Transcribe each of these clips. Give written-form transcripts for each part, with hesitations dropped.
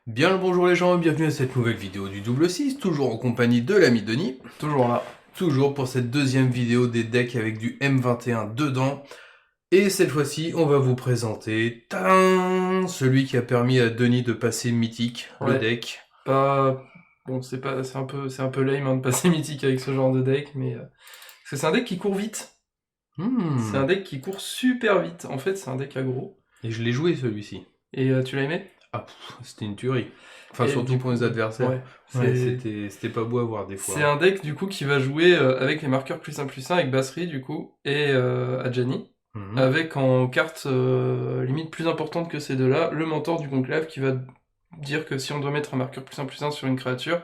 Bien le bonjour les gens, bienvenue à cette nouvelle vidéo du double 6, toujours en compagnie de l'ami Denis. Toujours là. Toujours pour cette deuxième vidéo des decks avec du M21 dedans. Et cette fois-ci, on va vous présenter tadam, celui qui a permis à Denis de passer mythique, le Ouais. deck. Pas. Bon, c'est un peu lame hein, de passer mythique avec ce genre de deck, mais. Parce que c'est un deck qui court vite. C'est un deck qui court super vite. En fait, c'est un deck aggro. Et je l'ai joué celui-ci. Et tu l'as aimé? Ah, c'était une tuerie. Enfin, Et surtout du pour les coup, adversaires. ouais. Ouais, C'est. c'était pas beau à voir des fois. C'est un deck du coup qui va jouer avec les marqueurs +1/+1 avec Basri du coup et Adjani. Mhm. Avec en carte limite plus importante que ces deux-là, le mentor du conclave qui va dire que si on doit mettre un marqueur +1/+1 sur une créature,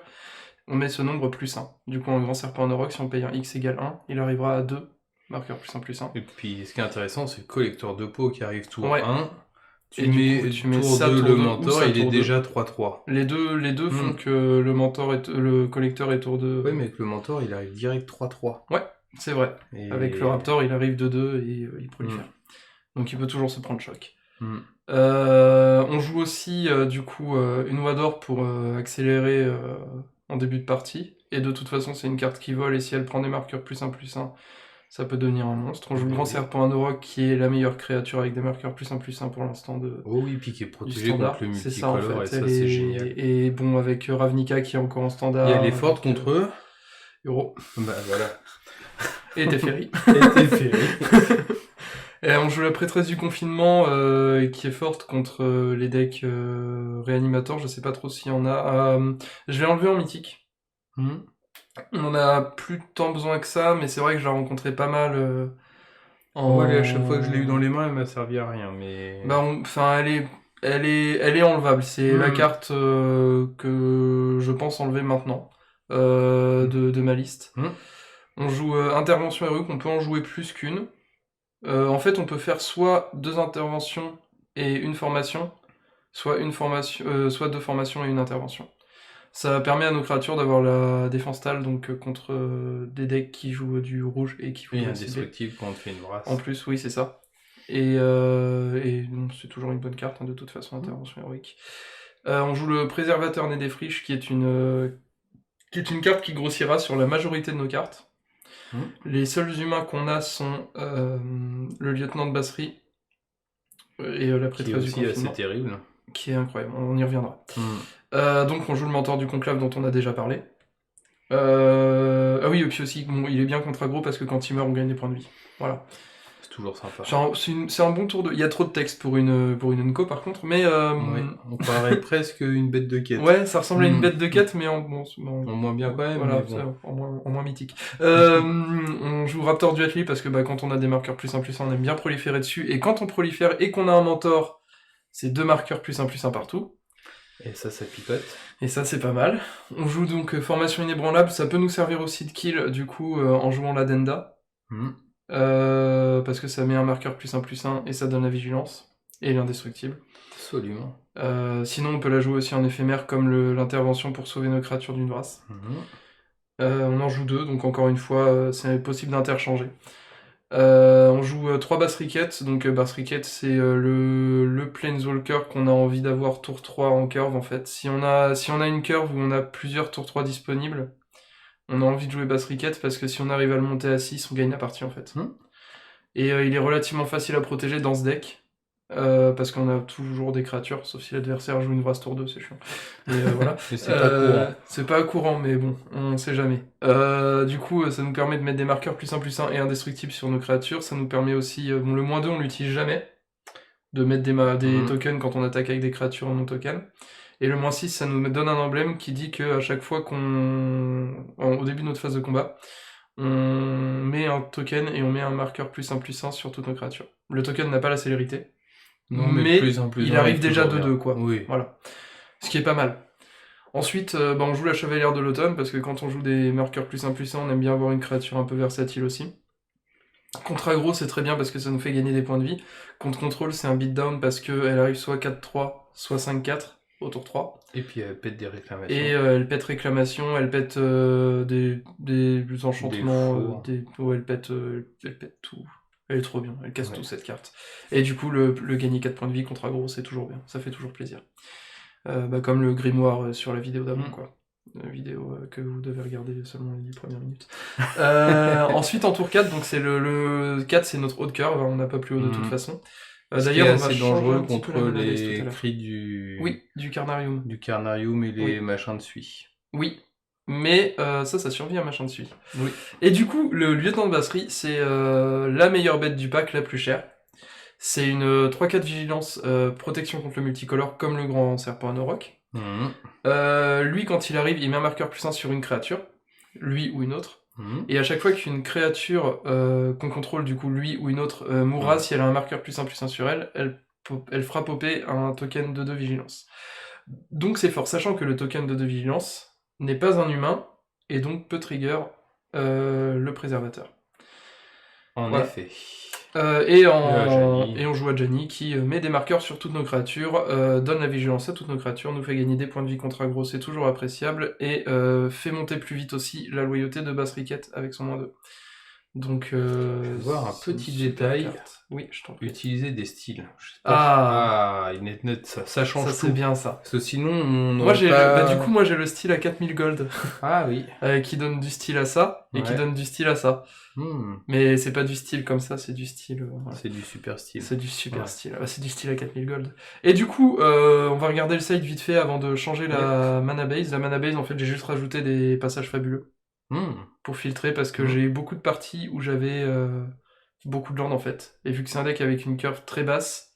on met ce nombre +1. Du coup, en grand serpent en Oroc, si on paye un X égale 1, il arrivera à 2 marqueurs +1/+1. Et puis, ce qui est intéressant, c'est le collecteur de peau qui arrive tour Ouais, 1. Tu et du coup, mets tu mets tour ça 2 tour le 2 ou mentor, ça il est tour 2. déjà 3-3. Les deux font que le mentor est le collecteur est tour 2. Ouais, mais avec le mentor, il arrive direct 3-3. Ouais, c'est vrai. Avec le Et... Raptor, il arrive de 2 et il prolifère. Donc il peut toujours se prendre choc. Mm. On joue aussi du coup une oie d'or pour accélérer en début de partie. Et de toute façon, c'est une carte qui vole et si elle prend des marqueurs +1/+1, ça peut devenir un monstre. On joue le grand Oui. serpent Anorok qui est la meilleure créature avec des marqueurs +1/+1 pour l'instant Oh oui, puis qui est du protégé contre standard. le C'est ça en multicolore, et fait. ça, c'est génial. Et bon, avec Ravnica qui est encore en Et elle est standard, forte avec contre eux. Euro Bah voilà. et Teferi. Et Teferi. Et on joue la prêtresse du confinement qui est forte contre les decks réanimateurs, je sais pas trop s'il y en a. Je l'ai enlevé en mythique. Mm. On en a plus tant besoin que ça, mais c'est vrai que je l'ai rencontré pas mal Moi, à chaque fois que je l'ai eu dans en. les mains, elle m'a servi à rien, mais... Bah, enfin, elle est enlevable. C'est la Mm. carte que je pense enlever maintenant de ma liste. Mm. On joue intervention héroïque, on peut en jouer plus qu'une. En fait, on peut faire soit deux interventions et une formation, soit deux formations et une intervention. Ça permet à nos créatures d'avoir la défense tale, donc contre des decks qui jouent du rouge et qui Et voudraient cibler. indestructible quand on te fait une En brasse. plus, oui, c'est ça. Et bon, c'est toujours une bonne carte, hein, de toute façon, intervention héroïque. On joue le préservateur né des friches, qui est une carte qui grossira sur la majorité de nos cartes. Mm. Les seuls humains qu'on a sont le lieutenant de Basserie et la Qui est prêtresse du aussi assez confinement, terrible. qui est incroyable, on y reviendra. Mm. Donc on joue le mentor du conclave dont on a déjà parlé. Ah oui, et puis aussi, bon, il est bien contre aggro parce que quand il meurt, on gagne des points de vie. Voilà. C'est toujours sympa. C'est un bon tour de. Il y a trop de texte pour une Unco par contre, mais Ouais, on paraît presque une bête de quête. ouais, ça ressemble à une Mm. bête de quête, mais en bon, En moins bien quand même, voilà, mais bon. en moins mythique. On joue Raptor du Atli parce que bah, quand on a des marqueurs +1/+1, on aime bien proliférer dessus, et quand on prolifère et qu'on a un mentor, c'est deux marqueurs +1/+1 partout. Et ça picote. Et ça, c'est pas mal. On joue donc formation inébranlable, ça peut nous servir aussi de kill, du coup, en jouant l'Addenda. Mm. Parce que ça met un marqueur +1/+1 et ça donne la vigilance. Et l'indestructible. Absolument. Sinon, on peut la jouer aussi en éphémère, comme l'intervention pour sauver nos créatures d'une brasse. Mhm. On en joue deux, donc encore une fois, c'est possible d'interchanger. On joue 3 Bass Rickets, donc Bass Ricket c'est le Planeswalker qu'on a envie d'avoir tour 3 en curve en fait. Si on a une curve où on a plusieurs tour 3 disponibles, on a envie de jouer Bass Ricket parce que si on arrive à le monter à 6, on gagne la partie en fait. Mhm. Et il est relativement facile à protéger dans ce deck. Parce qu'on a toujours des créatures, sauf si l'adversaire joue une Vrasse tour 2, c'est chiant. Mais voilà. Mais c'est pas courant. C'est pas courant, mais bon, on sait jamais. Du coup, ça nous permet de mettre des marqueurs +1/+1 et indestructibles sur nos créatures. Ça nous permet aussi, bon, le -2, on l'utilise jamais, de mettre des tokens quand on attaque avec des créatures non tokens. Et le -6, ça nous donne un emblème qui dit qu'à chaque fois au début de notre phase de combat, on met un token et on met un marqueur +1/+1 sur toutes nos créatures. Le token n'a pas la célérité. Non, mais Mais plus un plus il un arrive est déjà toujours de bien. 2 quoi. Oui. Voilà. Ce qui est pas mal. Ensuite, bah, on joue la chevalière de l'automne, parce que quand on joue des marqueurs +1/+1, on aime bien avoir une créature un peu versatile aussi. Contre aggro, c'est très bien parce que ça nous fait gagner des points de vie. Contre contrôle, c'est un beatdown parce qu'elle arrive soit 4-3, soit 5-4 au tour 3. Et puis elle pète des réclamations. Et elle pète réclamation, elle pète des enchantements, ouais, elle pète tout. Elle est trop bien, elle casse Ouais. tout cette carte. Et du coup, le gagner 4 points de vie contre aggro, c'est toujours bien, ça fait toujours plaisir. Comme le grimoire sur la vidéo d'avant, Mm. quoi. Vidéo que vous devez regarder seulement les 10 premières minutes. Ensuite, en tour 4, donc c'est le 4, c'est notre haut de curve, on n'a pas plus haut de toute façon. Ce qui est D'ailleurs, on va assez changer dangereux un petit peu contre la mana base tout à les l'heure. cris du... Oui, du Carnarium. du Carnarium et les Oui. machins de suie. Oui, mais ça survit à machin de suie. Oui. Et du coup, le lieutenant de Basserie, c'est la meilleure bête du pack, la plus chère. C'est une 3-4 vigilance, protection contre le multicolore, comme le grand serpent Anorok. Lui, quand il arrive, il met un marqueur +1 sur une créature, lui ou une autre. Et à chaque fois qu'une créature qu'on contrôle, du coup lui ou une autre, mourra, si elle a un marqueur +1 sur elle, elle fera popper un token de 2 vigilance. Donc c'est fort, sachant que le token de 2 vigilance n'est pas un humain, et donc peut trigger le préservateur. En Voilà. effet. Et on joue à Janny qui met des marqueurs sur toutes nos créatures, donne la vigilance à toutes nos créatures, nous fait gagner des points de vie contre aggro, c'est toujours appréciable, et fait monter plus vite aussi la loyauté de Basse Riquette avec son -2. Donc, Je vais voir un c'est une petit super détail. carte. Oui, je t'en prie. Utiliser des styles. Je sais pas. Ça change Ça tout. c'est bien ça. Parce que sinon, on Moi j'ai pas... du coup moi j'ai le style à 4000 gold Ah oui. qui donne du style à ça et qui Ouais. donne du style à ça. Mais c'est pas du style comme ça, c'est du style. Voilà. C'est du super style. C'est du super Ouais. style. Ah, c'est du style à 4000 gold. Et du coup, on va regarder le site vite fait avant de changer la mana base. La mana base, en fait, j'ai juste rajouté des passages fabuleux pour filtrer parce que j'ai eu beaucoup de parties où j'avais beaucoup de land en fait. Et vu que c'est un deck avec une curve très basse,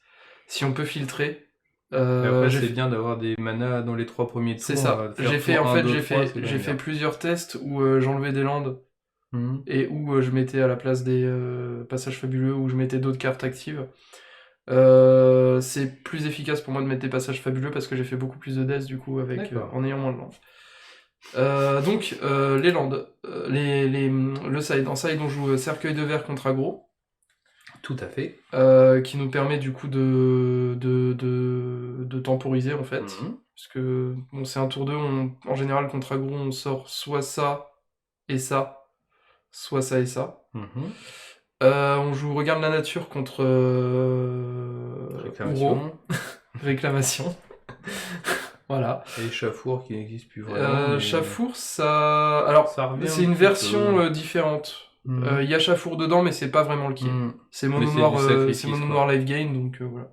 si on peut filtrer. Et après, c'est bien d'avoir des manas dans les 3 premiers tours. C'est ça. J'ai fait plusieurs tests où j'enlevais des landes et où je mettais à la place des passages fabuleux, où je mettais d'autres cartes actives. C'est plus efficace pour moi de mettre des passages fabuleux parce que j'ai fait beaucoup plus de deaths du coup en ayant moins de landes. Donc les landes, le side. En side on joue cercueil de verre contre aggro. Tout à fait. Qui nous permet du coup de temporiser en fait. Parce que bon, c'est un tour 2, en général contre aggro on sort soit ça et ça, soit ça et ça. On joue Regarde la nature contre Réclamation. Réclamation. Voilà. Et Chafour qui n'existe plus vraiment. Chafour, ça. Alors, c'est une version différente. Il y a Chafour dedans, mais c'est pas vraiment le kill. C'est mono noir life gain, donc voilà.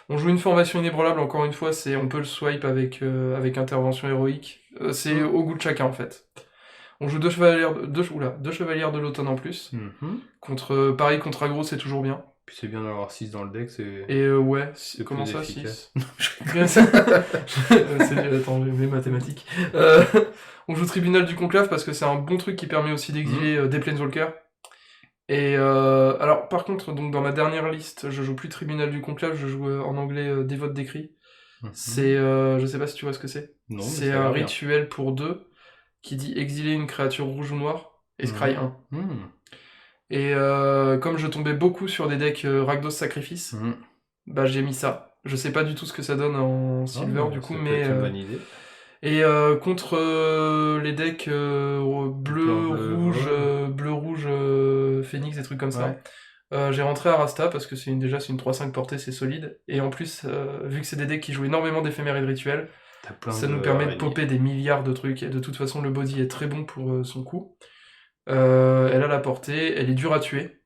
On joue une formation inébranlable, encore une fois, on peut le swipe avec intervention héroïque. C'est au goût de chacun en fait. On joue deux chevalières de l'automne en plus. Pareil, contre aggro, c'est toujours bien. Puis c'est bien d'avoir 6 dans le deck, Et ouais, comment ça, 6 Attends, mes mathématiques. On joue Tribunal du Conclave parce que c'est un bon truc qui permet aussi d'exiler des Planeswalkers. Et alors, par contre, donc dans ma dernière liste, je joue plus Tribunal du Conclave, je joue en anglais Dévote d'écrit. C'est, je sais pas si tu vois ce que c'est. C'est un rituel pour 2 qui dit exiler une créature rouge ou noire et scry 1. Et comme je tombais beaucoup sur des decks Rakdos Sacrifice, bah j'ai mis ça. Je sais pas du tout ce que ça donne en Silver du coup, mais... une bonne idée. Et contre les decks bleu-rouge, Phoenix, des trucs comme ça, j'ai rentré Arasta parce que c'est une 3-5 portée, c'est solide. Et en plus, vu que c'est des decks qui jouent énormément d'éphémères et de rituels, ça nous permet de popper des milliards de trucs. Et de toute façon, le body est très bon pour son coup. Elle a la portée, elle est dure à tuer.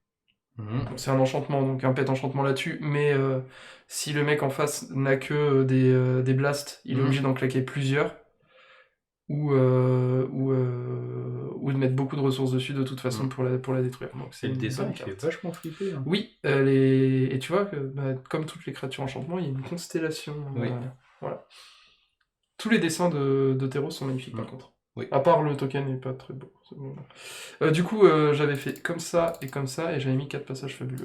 C'est un enchantement, donc un pet enchantement là-dessus, mais si le mec en face n'a que des blasts, il est obligé d'en claquer plusieurs, ou de mettre beaucoup de ressources dessus de toute façon pour la détruire. Donc c'est le dessin qui fait vachement flipper. Hein. Oui, et tu vois, que, comme toutes les créatures enchantement, il y a une constellation. Voilà. Tous les dessins de Terros sont magnifiques par contre. Oui. À part le token n'est pas très beau. Du coup, j'avais fait comme ça, et j'avais mis 4 passages fabuleux.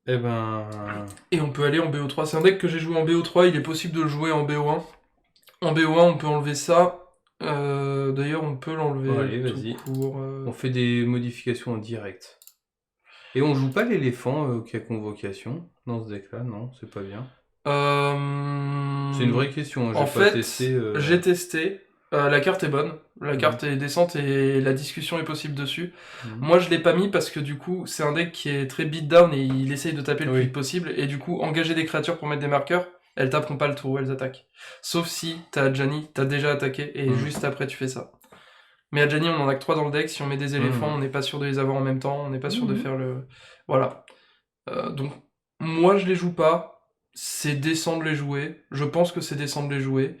Eh ben... Et on peut aller en BO3. C'est un deck que j'ai joué en BO3, il est possible de le jouer en BO1. En BO1, on peut enlever ça. D'ailleurs, on peut l'enlever tout court. On fait des modifications en direct. Et on joue pas l'éléphant qui a convocation dans ce deck-là, non? C'est pas bien. C'est une vraie question, j'ai testé. La carte est bonne, la carte est décente et la discussion est possible dessus. Moi je l'ai pas mis parce que du coup c'est un deck qui est très beatdown et il essaye de taper le plus vite possible et du coup engager des créatures pour mettre des marqueurs, elles taperont pas le tour où elles attaquent. Sauf si t'as Adjani, t'as déjà attaqué et juste après tu fais ça. Mais Adjani on en a que 3 dans le deck, si on met des éléphants on n'est pas sûr de les avoir en même temps, on n'est pas sûr de faire le... Voilà. Donc moi je les joue pas, c'est décent de les jouer, je pense que c'est décent de les jouer.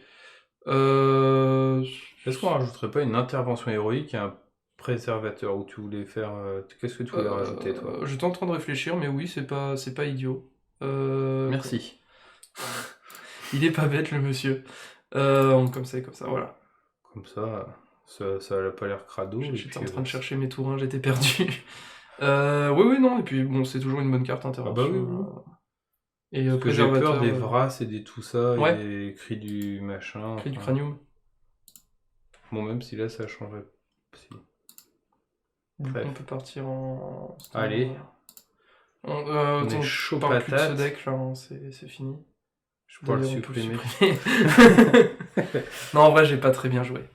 Est-ce qu'on rajouterait pas une intervention héroïque et un préservateur où tu voulais faire... Qu'est-ce que tu voulais rajouter, toi? J'étais en train de réfléchir, mais oui, c'est pas idiot. Merci. Il est pas bête, le monsieur. Comme ça, voilà. Comme ça a pas l'air crado. J'étais en train de chercher mes tours 1, j'étais perdu. Oui, non, et puis bon, c'est toujours une bonne carte intervention. Ah bah oui. Et parce que j'ai peur des Vras et des tout ça, et des cris du machin. Cris du cranium. Bon, même si là ça changerait. Si. Du coup, on peut partir en... Allez. On est chaud parle plus de ce patate. deck, là, hein, c'est fini. Je pourrais le supprimer. Non, en vrai, j'ai pas très bien joué.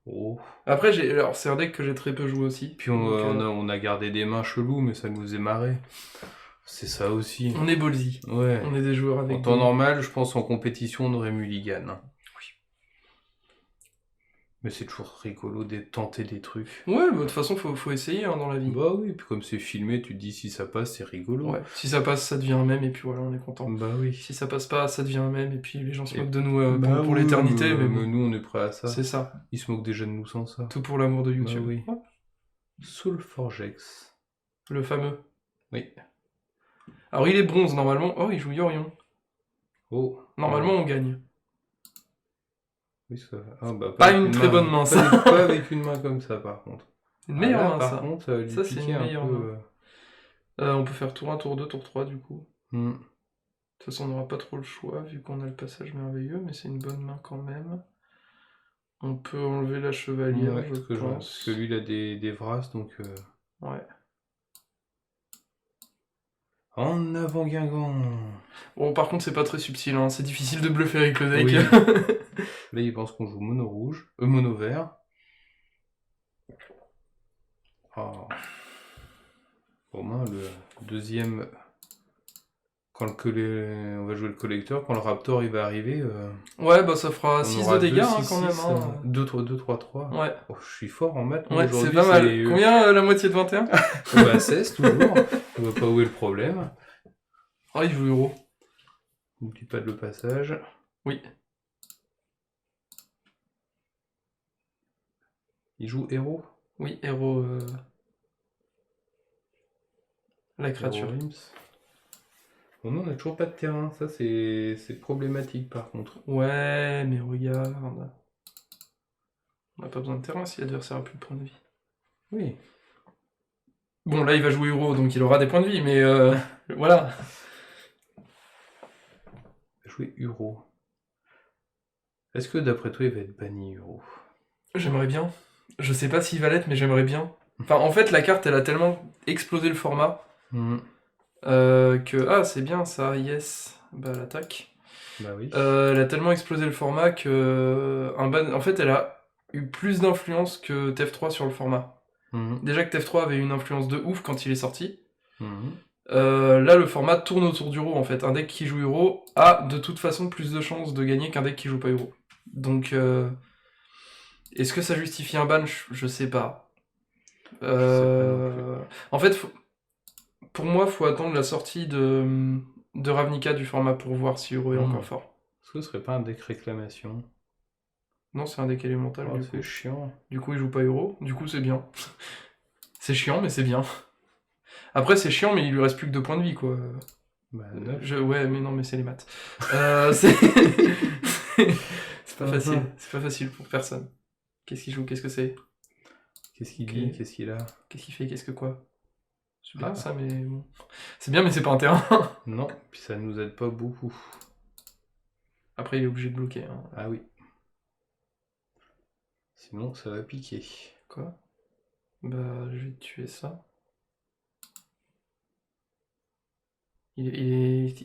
Oh. Après, alors c'est un deck que j'ai très peu joué aussi. Puis on a gardé des mains cheloues, mais ça nous est marré. C'est ça aussi. On est ballsy. Ouais. On est des joueurs avec... En temps normal, je pense en compétition, on aurait mulligan. Oui. Mais c'est toujours rigolo de tenter des trucs. Ouais, de toute façon, faut essayer hein, dans la vie. Bah oui, puis comme c'est filmé, tu te dis si ça passe, c'est rigolo. Ouais, si ça passe, ça devient un mème, et puis voilà, on est content. Bah oui. Si ça passe pas, ça devient un mème, et puis les gens se moquent de nous pour l'éternité. Mais bon. Nous, on est prêts à ça. C'est ça. Ils se moquent déjà de nous sans ça. Tout pour l'amour de YouTube. Bah oui. Ouais. Soulforgex. Le fameux. Oui. Alors il est bronze normalement. Oh, il joue Yorion. Oh. Normalement, on gagne. Oui, ça... bah, pas une très bonne main, ça. Pas avec une main comme ça, par contre. Une meilleure main, par ça. contre, ça, lui c'est une meilleure main. On peut faire tour 1, tour 2, tour 3, du coup. De toute façon, on n'aura pas trop le choix, vu qu'on a le passage merveilleux, mais c'est une bonne main quand même. On peut enlever la chevalière, je pense. Parce que lui, il a des Vras, donc... Ouais. En avant Guingamp. Bon, par contre, c'est pas très subtil, hein. C'est difficile de bluffer avec le deck. Oui. Là, il pense qu'on joue mono rouge, mono vert. Oh. Au moins, le deuxième... Quand on va jouer le collecteur, quand le Raptor il va arriver... Ouais, bah ça fera 6 de dégâts quand même. 2, 3, 3. Ouais. Oh, je suis fort en maths. Ouais, c'est pas mal. Combien la moitié de 21? Bah 16 toujours. On voit pas où est le problème. Ah, il joue héros. N'oublie pas de le passage. Oui. Il joue héros? Oui, héros. La créature. Bon, nous, on n'a toujours pas de terrain. Ça, c'est problématique par contre. Ouais, mais regarde. On n'a pas besoin de terrain si l'adversaire a plus de points de vie. Oui. Bon, là, il va jouer héros, donc il aura des points de vie, mais voilà. Il va jouer Uro. Est-ce que d'après toi, il va être banni Uro? J'aimerais bien. Je sais pas s'il va l'être, mais j'aimerais bien. Enfin, en fait, la carte, elle a tellement explosé le format que... Ah, c'est bien ça, yes. Bah, l'attaque. Bah oui. Elle a tellement explosé le format que... En fait, elle a eu plus d'influence que TF3 sur le format. Déjà que TF3 avait une influence de ouf quand il est sorti. Là, le format tourne autour du Uro, en fait. Un deck qui joue Uro a de toute façon plus de chances de gagner qu'un deck qui joue pas Uro. Donc... Est-ce que ça justifie un ban? Je sais pas. En fait, pour moi, faut attendre la sortie de Ravnica du format pour voir si Uro est encore fort. Est-ce que ce serait pas un deck réclamation? Non, c'est un deck élémental. Oh, c'est chiant. Du coup, il joue pas Uro. Du coup, c'est bien. C'est chiant, mais c'est bien. Après, c'est chiant, mais il lui reste plus que 2 points de vie, quoi. Bah, ouais, mais non, mais c'est les maths. C'est pas facile. C'est pas facile pour personne. Qu'est-ce qu'il joue? Qu'est-ce que c'est? Qu'est-ce qu'il dit? Qu'est-ce qu'il a? Qu'est-ce qu'il fait? Qu'est-ce que quoi? C'est bien ça, mais bon. C'est bien, mais c'est pas un terrain. Non, puis ça nous aide pas beaucoup. Après, il est obligé de bloquer. Hein. Ah oui. Sinon, ça va piquer. Quoi? Bah, je vais tuer ça. Il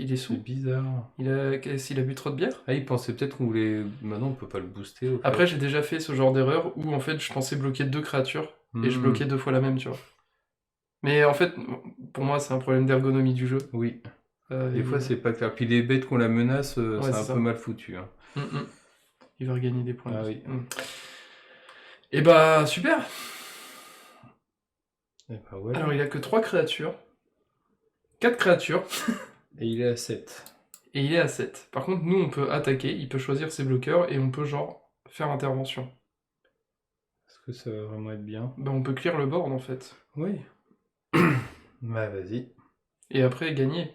est C'est sous. bizarre. Il a bu trop de bière. Ah, il pensait peut-être qu'on voulait... Maintenant, on peut pas le booster. Au fait. Après, j'ai déjà fait ce genre d'erreur où en fait je pensais bloquer 2 créatures et je bloquais 2 fois la même, tu vois. Mais en fait, pour moi, c'est un problème d'ergonomie du jeu. Oui. Des Et- fois, c'est pas clair. Puis les bêtes qu'on la menace, Ouais, c'est c'est un ça. peu mal foutu. Hein. Il va regagner des points. Ah de oui. vie. Et bah, super. Et bah voilà. Alors, il a que 3 créatures. 4 créatures. Et il est à 7. Et il est à 7. Par contre, nous, on peut attaquer, il peut choisir ses bloqueurs, et on peut, genre, faire intervention. Est-ce que ça va vraiment être bien? Bah, on peut clear le board, en fait. Oui. Bah vas-y. Et après, gagner.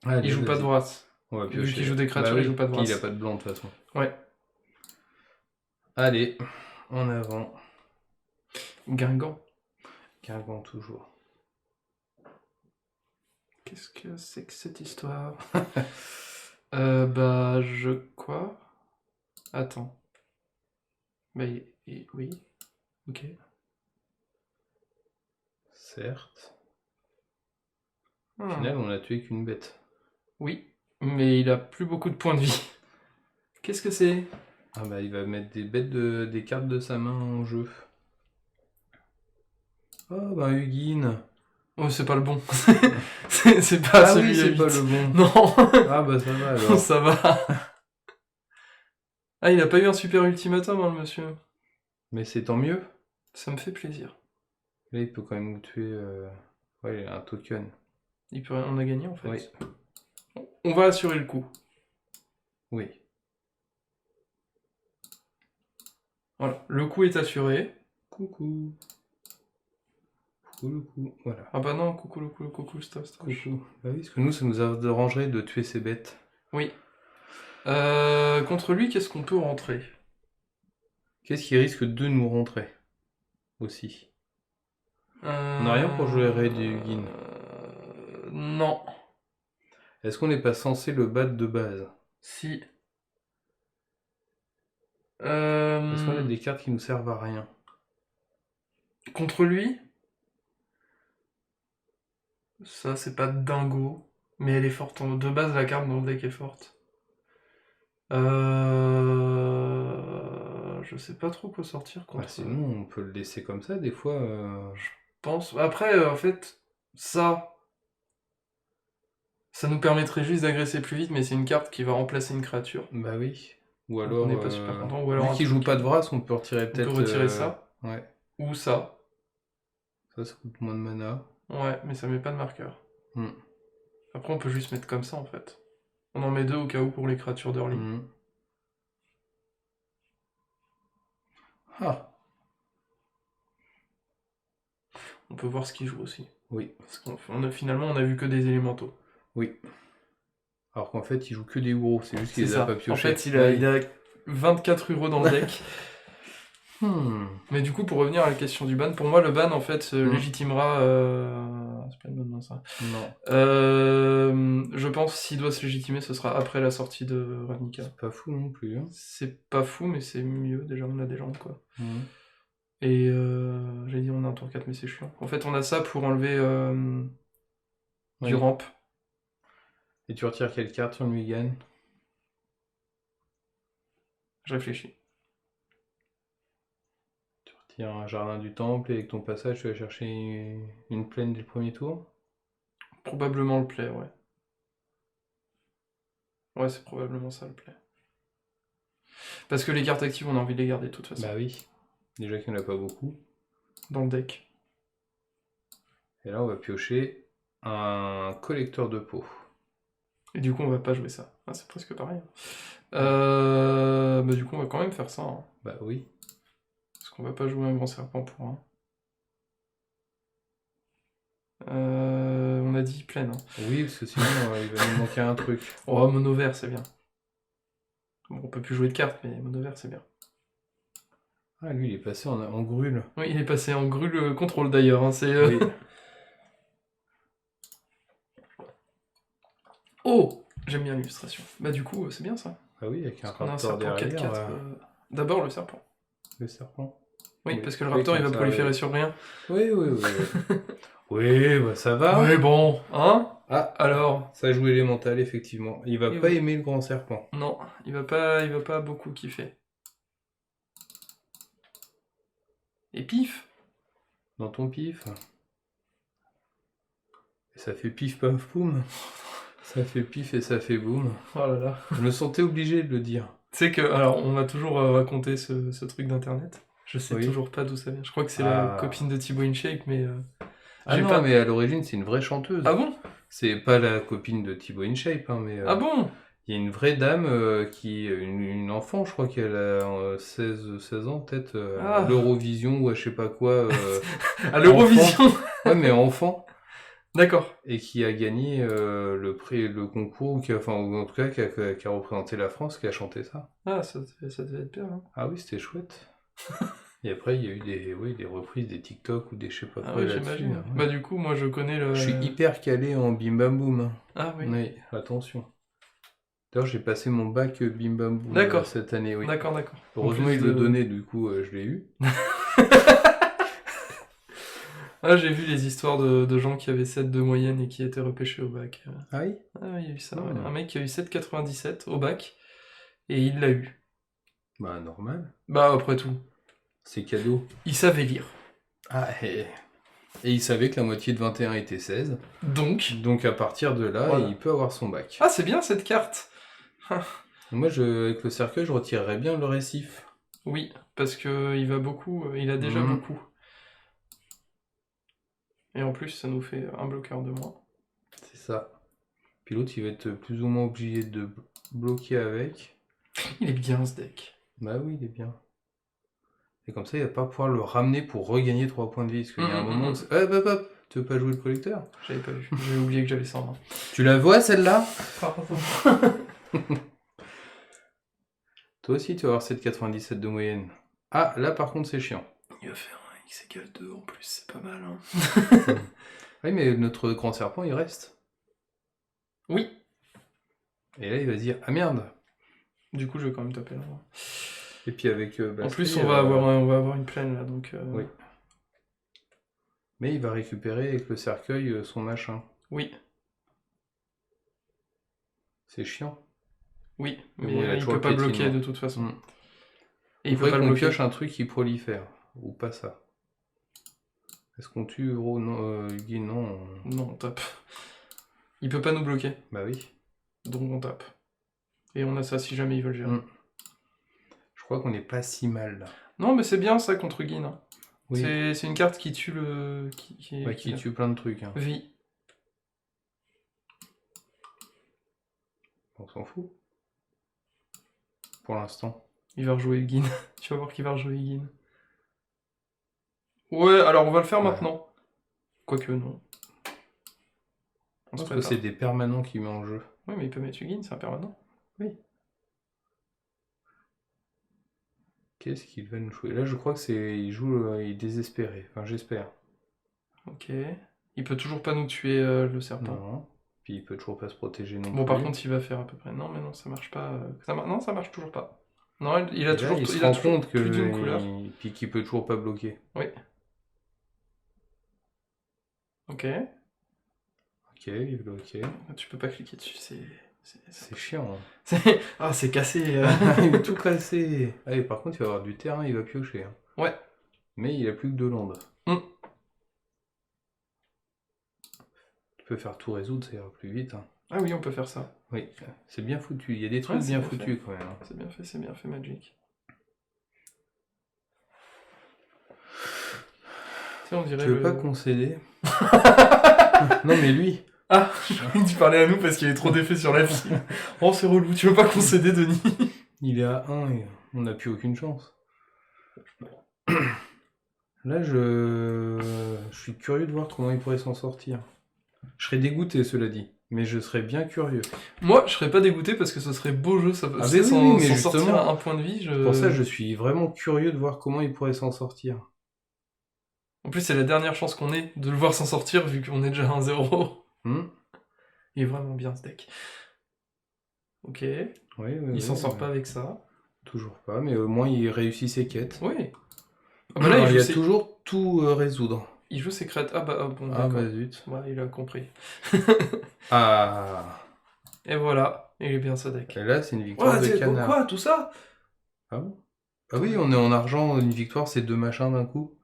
Allez, Il joue pas de vas-y. Vras. On va Vu piocher. qu'il joue des créatures, Bah il joue pas de puis il a Vras. pas de blanc de toute façon. Ouais. Allez, en avant. Guingamp. Guingamp toujours. Qu'est-ce que c'est que cette histoire? Quoi? Attends. Bah, oui. Ok. Certes. Au Ah. final, on a tué qu'une bête. Oui, mais il a plus beaucoup de points de vie. Qu'est-ce que c'est? Ah bah il va mettre des bêtes des cartes de sa main en jeu. Oh bah Hugin. Oh, c'est pas le bon. c'est pas Ah celui oui, à c'est 8. pas le bon. Non. Ah bah ça va alors. Ça va. Ah, il a pas eu un super ultimatum, hein, le monsieur. Mais c'est tant mieux. Ça me fait plaisir. Là il peut quand même nous tuer... Ouais, il a un token. On a gagné, en fait. Oui. On va assurer le coup. Oui. Voilà, le coup est assuré. Coucou. Coucou le coup. Voilà. Ah bah non, coucou, le coucou, stop. Coucou. Bah oui, parce que nous, ça nous arrangerait de tuer ces bêtes. Oui. Contre lui, qu'est-ce qu'on peut rentrer? Qu'est-ce qui risque de nous rentrer aussi? On n'a rien pour jouer Raid et Hugin. Non. Est-ce qu'on n'est pas censé le battre de base? Si. Est-ce qu'on a des cartes qui nous servent à rien? Contre lui? Ça, c'est pas dingo. Mais elle est forte. De base, la carte dans le deck est forte. Je sais pas trop quoi sortir contre. Bah, sinon, on peut le laisser comme ça, des fois. Je pense. Après, en fait, ça nous permettrait juste d'agresser plus vite, mais c'est une carte qui va remplacer une créature. Bah oui. Ou Donc, alors. on n'est pas super content. Ou alors Vu qu'il joue pas de Vras, on peut retirer peut-être. On peut retirer ça. Ouais. Ou ça. Ça coûte moins de mana. Ouais, mais ça met pas de marqueur. Après, on peut juste mettre comme ça, en fait. On en met 2 au cas où pour les créatures d'early. Ah. On peut voir ce qu'il joue aussi. Oui. Parce finalement, on a vu que des élémentaux. Oui. Alors qu'en fait, il joue que des Uro, c'est juste qu'il les a pas piochés. En fait, il a 24 euros dans le deck. Mais du coup, pour revenir à la question du ban, pour moi, le ban, en fait, légitimera... C'est pas une bonne main, ça. Non. Je pense s'il doit se légitimer, ce sera après la sortie de Ravnica. C'est pas fou non plus. Hein. C'est pas fou, mais c'est mieux. Déjà, on a des jambes, quoi. Et j'allais dire on a un tour 4, mais c'est chiant. En fait, on a ça pour enlever du ramp. Et tu retires quelle carte sur le Mulligan? Je réfléchis. Tu retires un jardin du temple et avec ton passage, tu vas chercher une plaine dès le premier tour? Probablement le play, ouais. Ouais, c'est probablement ça le play. Parce que les cartes actives, on a envie de les garder de toute façon. Bah oui. Déjà qu'il n'y en a pas beaucoup. Dans le deck. Et là, on va piocher un collecteur de peau. Et du coup, on va pas jouer ça. Ah, c'est presque pareil. Du coup, on va quand même faire ça. Hein. Bah oui. Parce qu'on va pas jouer un grand serpent pour un. On a dit pleine. Hein. Oui, parce que sinon, il va nous manquer un truc. Oh, mono vert, c'est bien. Bon, on peut plus jouer de cartes, mais mono vert, c'est bien. Ah, lui, il est passé en grûle. Oui, il est passé en grûle contrôle d'ailleurs. Hein, Oui. Oh, j'aime bien l'illustration. Bah du coup, c'est bien ça. Ah oui, avec un raptor serpent derrière. 4-4. D'abord le serpent. Le serpent. Oui, parce que le raptor, il va proliférer sur rien. Oui. Oui, bah ça va. Oui, bon, hein. Ah, Alors, ça joue élémental, effectivement. Il va Et pas oui. aimer le grand serpent. non, il va pas beaucoup kiffer. Et pif! Dans ton pif. Et ça fait pif paf poum. Ça fait pif et ça fait boum. Oh là là. Je me sentais obligé de le dire. Tu sais que, alors, on m'a toujours raconté ce truc d'internet. Je sais Oui. toujours pas d'où ça vient. Je crois que c'est la copine de Thibaut InShape, mais Ah j'ai non, pas. mais à l'origine, c'est une vraie chanteuse. Ah bon? C'est pas la copine de Thibaut InShape, hein, mais Ah bon? il y a une vraie dame une enfant, je crois qu'elle a 16 ans peut-être, à Ah. l'Eurovision ou à je sais pas quoi. À l'Eurovision! Ouais, mais enfant. D'accord. Et qui a gagné le concours, ou ou en tout cas qui a représenté la France, qui a chanté ça. Ah, ça devait être bien, hein. Ah oui, c'était chouette. Et après, il y a eu des reprises, des TikTok ou des je sais pas Ah quoi oui, là-dessus. j'imagine. Hein. Bah du coup, moi je connais le... Je suis hyper calé en bim bam boum. Hein. Ah oui. Oui, attention. D'ailleurs, j'ai passé mon bac bim bam boum D'accord. cette année, oui. D'accord, d'accord. Heureusement, En plus il le donnait, du coup, je l'ai eu. Ah, j'ai vu les histoires de gens qui avaient 7 de moyenne et qui étaient repêchés au bac. Ah oui? Ah oui, il y a eu ça. Ah. Ouais. Un mec qui a eu 7,97 au bac et il l'a eu. Bah, normal. Bah après tout, C'est cadeau. il savait lire. Ah, et il savait que la moitié de 21 était 16. Donc, à partir de là, Voilà. il peut avoir son bac. ah c'est bien cette carte. Moi, avec le cercueil, je retirerais bien le récif. Oui, parce que il va beaucoup, il a déjà Mhm. beaucoup. Et en plus, ça nous fait un bloqueur de moins. C'est ça. Puis l'autre, il va être plus ou moins obligé de bloquer avec. Il est bien ce deck. Bah oui, il est bien. Et comme ça, il va pas pouvoir le ramener pour regagner 3 points de vie. Parce qu'il y a un moment où... Hop, tu veux pas jouer le collecteur? J'avais pas vu, j'avais oublié que j'avais 120. Tu la vois, celle-là? Pardon. Toi aussi, tu vas avoir 7,97 de moyenne. Ah, là, par contre, c'est chiant. Il va faire un x égale 2 en plus, c'est pas mal, hein. Oui, mais notre grand serpent, il reste. Oui. Et là, il va se dire, ah merde. Du coup, je vais quand même taper là. Et puis avec En plus, on va avoir une plaine là, donc... Oui. Mais il va récupérer avec le cercueil son machin. Oui. C'est chiant. Oui, Mais mais bon, il a il toujours peut pas le bloquer piétinement. de toute façon. Mm. Et il peut pas le qu'on bloquer. pioche un truc qui prolifère. Ou pas ça. Est-ce qu'on tue Euro? Non, Guy, non. Non, on tape. Il peut pas nous bloquer, Bah oui. donc on tape. Et on a ça si jamais ils veulent gérer. Mm. Je crois qu'on n'est pas si mal là. Non, mais c'est bien ça contre Guin. Hein. Oui. C'est une carte qui tue le... Qui tue plein de trucs. Hein. Vie. On s'en fout. Pour l'instant. Il va rejouer Guin. Tu vas voir qu'il va rejouer Guin. Ouais, alors on va le faire maintenant. Quoique non. On se Parce que prépare. c'est des permanents qui met en jeu. Oui, mais il peut mettre Guin, c'est un permanent. Oui. Qu'est-ce qu'il va nous jouer? Là, je crois que il joue, il est désespéré. Enfin, j'espère. Ok. Il peut toujours pas nous tuer le serpent. Non. Puis il peut toujours pas se protéger non plus. Bon, par contre, il va faire à peu près. Non, mais non, ça marche pas. Non, ça marche toujours pas. Non, il a toujours, il se il a rend toujours compte que plus d'une couleur. puis qu'il peut toujours pas bloquer. Oui. Ok. Ok, il bloque. Tu peux pas cliquer dessus, C'est chiant. Hein. Ah, c'est cassé. Il est tout cassé. Allez, par contre, il va avoir du terrain, il va piocher. Hein. Ouais. Mais il a plus que 2 landes. Tu peux faire tout résoudre, ça ira plus vite. Hein. Ah oui, on peut faire ça. Oui, c'est bien foutu. Il y a des trucs bien foutus quand même. Hein. C'est bien fait, Magic. Tu sais, on dirait Tu veux pas concéder? Non, mais lui. Ah, j'ai envie de parler à nous parce qu'il y avait trop d'effets sur la file. Oh, c'est relou. Tu veux pas concéder, Denis? Il est à 1 et on n'a plus aucune chance. Là, je suis curieux de voir comment il pourrait s'en sortir. Je serais dégoûté, cela dit, mais je serais bien curieux. Moi, je serais pas dégoûté parce que ce serait beau jeu, ça peut mais s'en mais sortir justement, à un point de vie. Pour ça, je suis vraiment curieux de voir comment il pourrait s'en sortir. En plus, c'est la dernière chance qu'on ait de le voir s'en sortir vu qu'on est déjà à 1-0. Il est vraiment bien ce deck. Ok. Oui, il s'en sort pas avec ça. Toujours pas, mais au moins il réussit ses quêtes. Oui. Ah bah là, il y a toujours tout résoudre. Il joue Secret. Ah bah bon, Ah d'accord. bah zut. Ouais, il a compris. Ah. Et voilà, il est bien ce deck. Et là, c'est une victoire de canard. Quoi, tout ça? Ah bon? Ah oui, on est en argent, une victoire, c'est 2 machins d'un coup.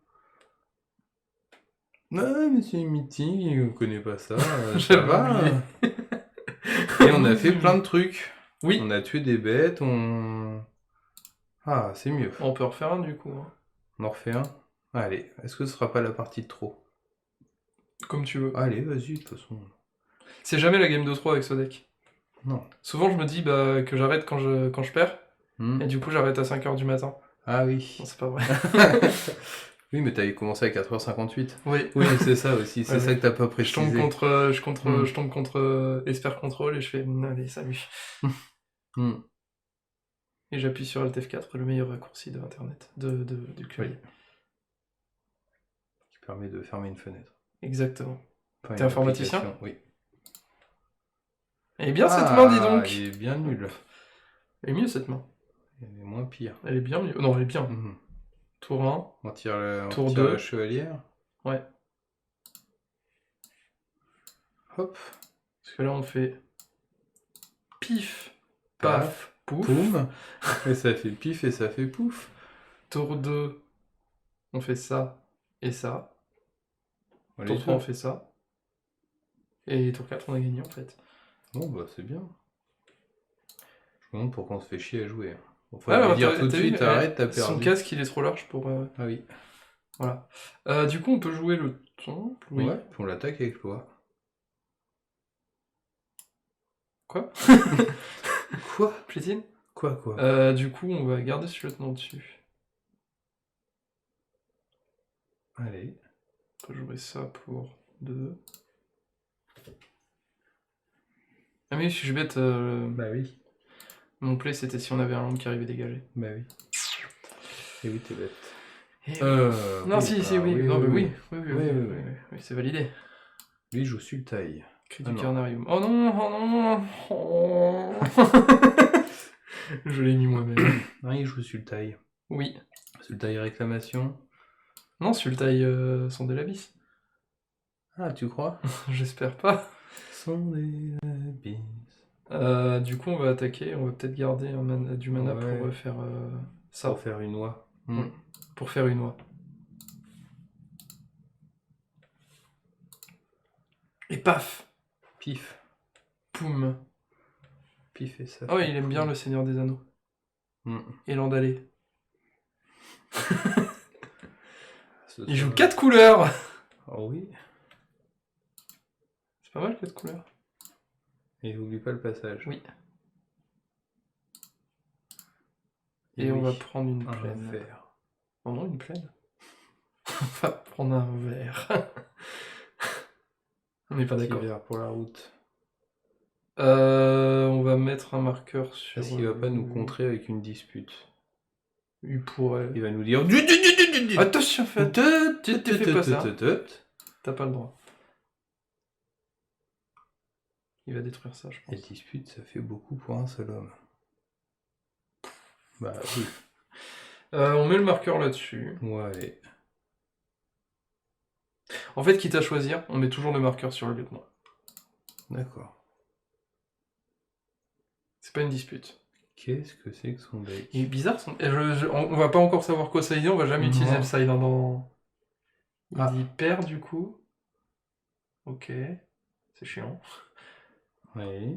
Ouais, mais c'est une meeting, on connaît pas ça, ça J'avais va. oublié. Et on a fait plein de trucs. Oui. On a tué des bêtes, Ah, c'est mieux. On peut en refaire un du coup. Hein. On en refait un? Allez, est-ce que ce sera pas la partie de trop? Comme tu veux. Allez, vas-y, de toute façon. C'est jamais la game de 3 avec ce deck. Non. Souvent je me dis bah, que j'arrête quand je perds, Hmm. et du coup j'arrête à 5h du matin. Ah oui. Non, c'est pas vrai. Oui, mais t'avais commencé à 4h58. Oui. Oui, c'est ça aussi, c'est Ouais, ça ouais. que t'as pas Je précisé. tombe contre Esper Control et je fais allez, salut. Hmm. Et j'appuie sur Alt F4, le meilleur raccourci de internet, du clavier. Qui permet de fermer une fenêtre. Exactement. Enfin, T'es une informaticien? application, oui. Elle est bien cette main, dis Ah, donc. il est bien nul. Elle est mieux cette main. Elle est moins pire. Elle est bien mieux. Non, elle est bien. Mhm. Tour 1. On tire Tour tire 2. la chevalière. Ouais. Hop. Parce que là on fait pif, Paf, paf, pouf. Poum. Et ça fait pif et ça fait pouf. Tour 2, on fait ça et ça. On Tour les 3, on deux. fait ça. Et tour 4, on a gagné en fait. Bon, bah c'est bien. Je me demande pourquoi on se fait chier à jouer. Bon, faut Alors, lui dire tout de t'as vu, suite, arrête, t'as son perdu. casque il est trop large pour. Ah oui. Voilà. Du coup, on peut jouer le temple. Oui. Ouais, puis on l'attaque avec loi. Quoi? Quoi? Plétine? Quoi? Du coup, on va garder ce lieutenant dessus. Allez. On peut jouer ça pour 2. Ah mais je suis bête. Bah oui. Mon play c'était si on avait un land qui arrivait dégagé. Bah oui. Et oui, t'es bête. Et oui, non, si, bah, oui. Non, mais oui. oui, c'est validé. Lui, il joue Sultai. Cri Ah du non. carnarium. Oh non, oh non, oh. Je l'ai mis moi-même. Non, il joue Sultai. Oui. Sultai réclamation. Non, Sultai sont des labis. Ah, tu crois? J'espère pas. Sont des abysses. Du coup, on va attaquer. On va peut-être garder du mana Ouais. pour faire ça. Pour faire une oie. Mm. Pour faire une oie. Et paf! Pif. Poum! Pif et ça. Oh, fait il aime poum. bien le Seigneur des Anneaux. Mm. Et l'Andalé. Ce Il joue soir- 4 couleurs! Oh oui. C'est pas mal 4 couleurs. Et n'oublie pas le passage. Oui. Et on oui, va prendre une un plaine. verre. Oh non, une plaine. On va prendre un verre. On n'est pas Petit d'accord. verre pour la route. On va mettre un marqueur sur... Est-ce qu'il va pas nous contrer avec une dispute? Il pourrait. Il va nous dire... Attention, tu fais pas ça. T'as pas le droit. Il va détruire ça, je Et pense. dispute, ça fait beaucoup pour un seul homme. Bah oui. On met le marqueur là-dessus. Ouais. En fait, quitte à choisir, on met toujours le marqueur sur le lieutenant. D'accord. C'est pas une dispute. Qu'est-ce que c'est que son deck? Il est bizarre son... on va pas encore savoir quoi ça dit, on va jamais utiliser Non. le side dans... Il Ah. dit perd du coup. Ok. C'est chiant. Oui.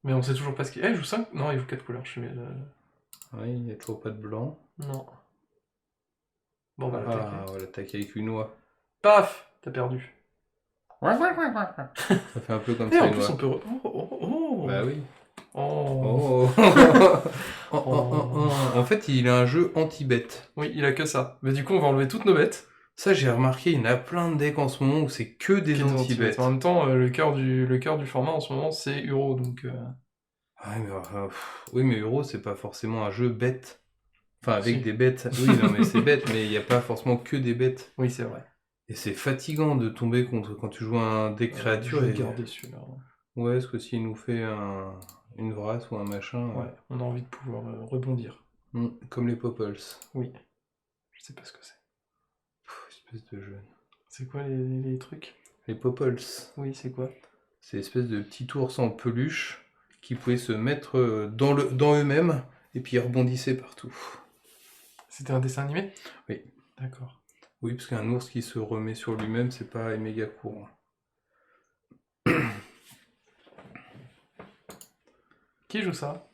Mais on sait toujours pas ce qu'il... il joue 5? Non, il joue 4 couleurs. Je mets le... Oui, il n'y a toujours pas de blanc. Non. Bon, on va l'attaquer. Ah, on va l'attaquer avec une oie. Paf! T'as perdu. Ça fait un peu comme Et ça en une plus, oie. on peut... Oh. Bah oui. Oh. Oh. En fait, il a un jeu anti-bête. Oui, il a que ça. Mais du coup, on va enlever toutes nos bêtes. Ça, j'ai remarqué, il y en a plein de decks en ce moment où c'est que des anti-bêtes. En même temps, le cœur du format en ce moment, c'est Uro, donc... Ouais, mais, oui, mais Euro, c'est pas forcément un jeu bête. Enfin, avec Si. des bêtes. Oui, non, mais c'est bête, mais il n'y a pas forcément que des bêtes. Oui, c'est vrai. Et c'est fatigant de tomber contre quand tu joues un deck créature. Je vais Et... garder celui-là. Ouais, est-ce que s'il nous fait une vrasse ou un machin... Ouais, on a envie de pouvoir rebondir. Comme les Popples. Oui. Je sais pas ce que c'est. Espèce de jeune. C'est quoi les trucs? Les Popples. Oui, c'est quoi? C'est espèce de petits ours en peluche qui pouvaient se mettre dans eux-mêmes et puis ils rebondissaient partout. C'était un dessin animé? Oui. D'accord. Oui, parce qu'un ours qui se remet sur lui-même, c'est pas méga courant. Qui joue ça?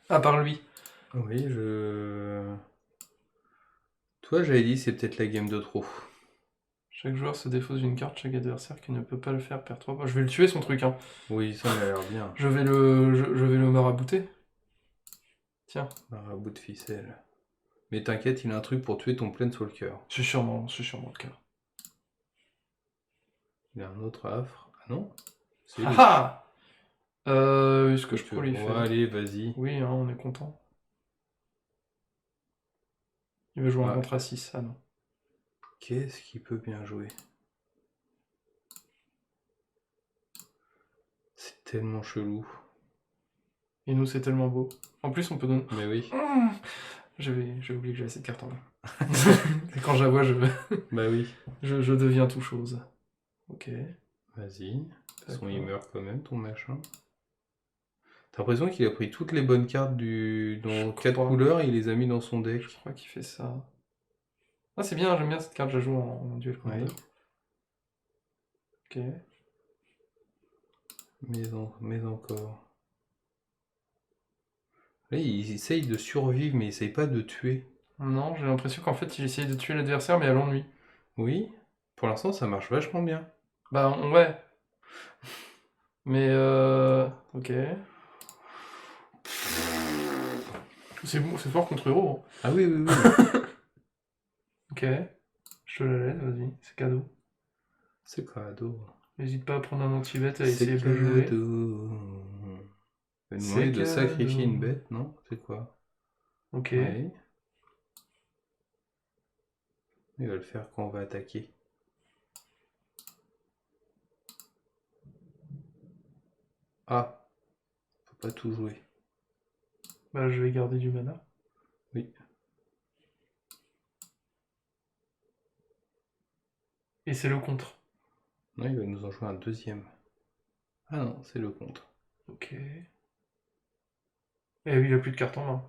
À part lui. Oui, Toi, j'avais dit, c'est peut-être la game de trop. Chaque joueur se défausse d'une carte, chaque adversaire qui ne peut pas le faire perd 3 points. Je vais le tuer son truc, hein. Oui, ça m'a l'air bien. Je vais le marabouter. Tiens. Marabout de ficelle. Mais t'inquiète, il a un truc pour tuer ton Planeswalker. C'est sûrement le cas. Il a un autre affre. Ah non? C'est lui. Ah ah Est-ce que je peux lui Ouais, faire? allez, vas-y. Oui, hein, on est content. Il va jouer un Ouais. contre à 6. Ah non. Qu'est-ce qu'il peut bien jouer? C'est tellement chelou. Et nous, c'est tellement beau. En plus, on peut donner... Mais oui. J'ai oublié que j'avais cette carte en main. Et quand je la vois, Bah oui. je deviens tout chose. Ok. Vas-y. De toute façon, il D'accord. meurt quand même, ton machin. T'as l'impression qu'il a pris toutes les bonnes cartes dans 4 crois. couleurs et il les a mis dans son deck. Je crois qu'il fait ça. Ah, c'est bien, j'aime bien cette carte, je la joue en duel Ouais. commander. Ok. Mais encore. Là, il essaye de survivre, mais il essaye pas de tuer. Non, j'ai l'impression qu'en fait, il essaye de tuer l'adversaire, mais à l'ennui. Oui. Pour l'instant, ça marche vachement bien. Bah, ouais. Mais, ok. C'est bon, c'est fort contre héros. Hein. Ah oui, oui, oui. Ok. Je te la laisse, vas-y, c'est cadeau. C'est cadeau. N'hésite pas à prendre un anti-bête et à C'est essayer de le jouer. cadeau. Il va nous C'est demander de sacrifier cadeau. une bête, non? C'est quoi? Ok. Ouais. Il va le faire quand on va attaquer. Ah. Faut pas tout jouer. Bah, je vais garder du mana. Oui. Et c'est le contre. Non, il va nous en jouer un deuxième. Ah non, c'est le contre. Ok. Eh oui, il a plus de cartes en main.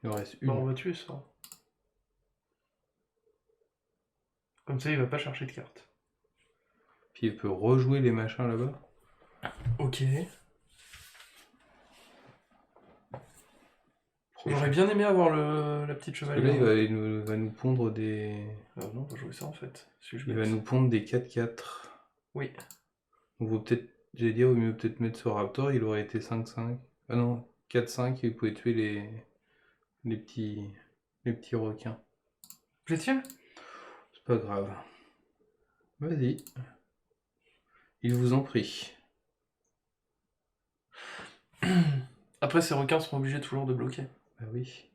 Il en reste Bah, on une. va tuer ça. Comme ça, il va pas chercher de cartes. Puis il peut rejouer les machins là-bas. Ok. J'aurais bien aimé avoir la petite Parce que chevalière. là, il va nous pondre des... Ah non, on va jouer ça en fait. Si je Il bête. va nous pondre des 4-4. Oui. Donc vaut peut-être... J'allais dire, il vaut mieux peut-être mettre ce Raptor, il aurait été 5-5. Ah non, 4-5 et il pouvait tuer les petits requins. Je les tiens? C'est pas grave. Vas-y. Il vous en prie. Après, ces requins seront obligés toujours de bloquer. Bah oui.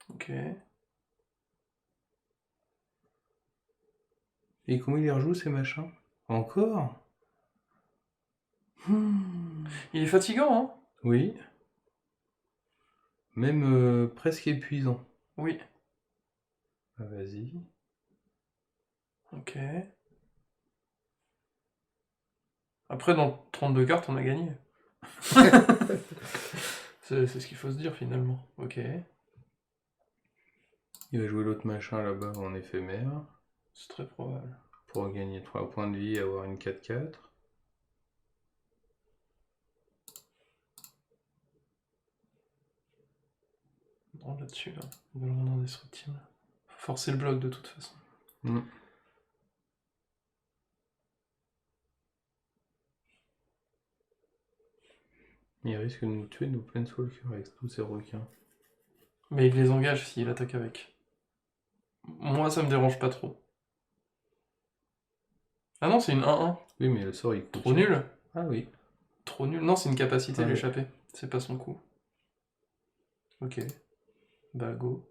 Ok. Et comment il les rejoue ces machins? Encore? Il est fatigant, hein? Oui. Même presque épuisant. Oui. Ah, vas-y. Ok. Après, dans 32 cartes, on a gagné. C'est ce qu'il faut se dire finalement. Ok. Il va jouer l'autre machin là-bas en éphémère. C'est très probable. Pour gagner 3 points de vie et avoir une 4-4. Non, là-dessus, là. On va le rendre indestructible. Faut forcer le bloc de toute façon. Il risque de nous tuer nos Planeswalkers avec tous ces requins. Mais il les engage s'il attaque avec. Moi, ça me dérange pas trop. Ah non, c'est une 1-1. Oui, mais le sort il coûte. Trop nul. Ah oui. Trop nul. Non, c'est une capacité Ah ouais. l'échapper. C'est pas son coup. Ok. Bah, go.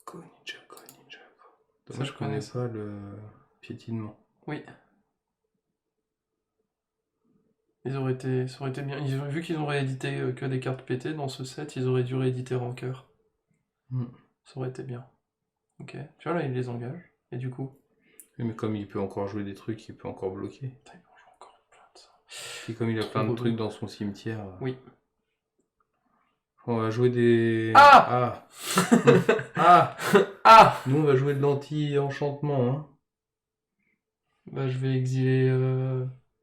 Go ninja, go ninja, go. Ça, Dommage je qu'on connais n'ait ça. pas le piétinement. Oui. Ça aurait été bien. Vu qu'ils ont réédité que des cartes pétées dans ce set, ils auraient dû rééditer Rancœur. Mm. Ça aurait été bien. Ok. Tu vois, là, il les engage. Et du coup... Oui, mais comme il peut encore jouer des trucs, il peut encore bloquer. Putain, il en joue encore plein de ça. Puis comme il a Trop plein de relou. trucs dans son cimetière, Oui. on va jouer des... Ah Ah Ah Nous, on va jouer de l'anti-enchantement, hein. Bah, je vais exiler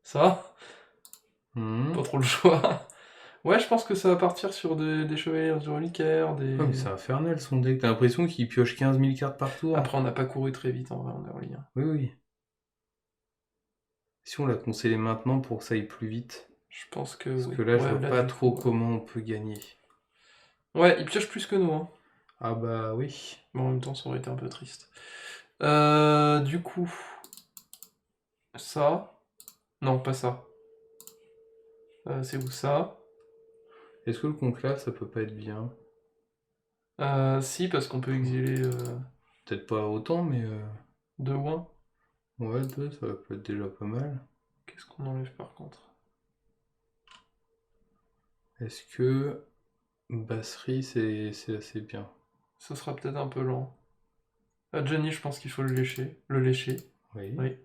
ça. Mhm. Pas trop le choix. Ouais, je pense que ça va partir sur des chevaliers du reliquaire, des... Ah, mais c'est infernal son deck. T'as l'impression qu'il pioche 15 000 cartes par tour. Après, on n'a pas couru très vite, en vrai, en early. Hein. Oui, oui. Si on l'a conseillé maintenant pour que ça aille plus vite. Je pense que Parce oui. que là, je Ouais, vois pas du trop coup, comment on peut gagner. Ouais, il pioche plus que nous, hein. Ah bah oui. Mais en même temps, ça aurait été un peu triste. Du coup... Ça... Non, pas ça. C'est où ça? Est-ce que le conclave, ça peut pas être bien? Si, parce qu'on peut exiler Peut-être pas autant, mais... 2 ouins. Ouais, 2, ça peut être déjà pas mal. Qu'est-ce qu'on enlève par contre? Est-ce que... Basserie, c'est assez bien? Ça sera peut-être un peu lent. Johnny, je pense qu'il faut le lécher. Le lécher. Oui. Oui.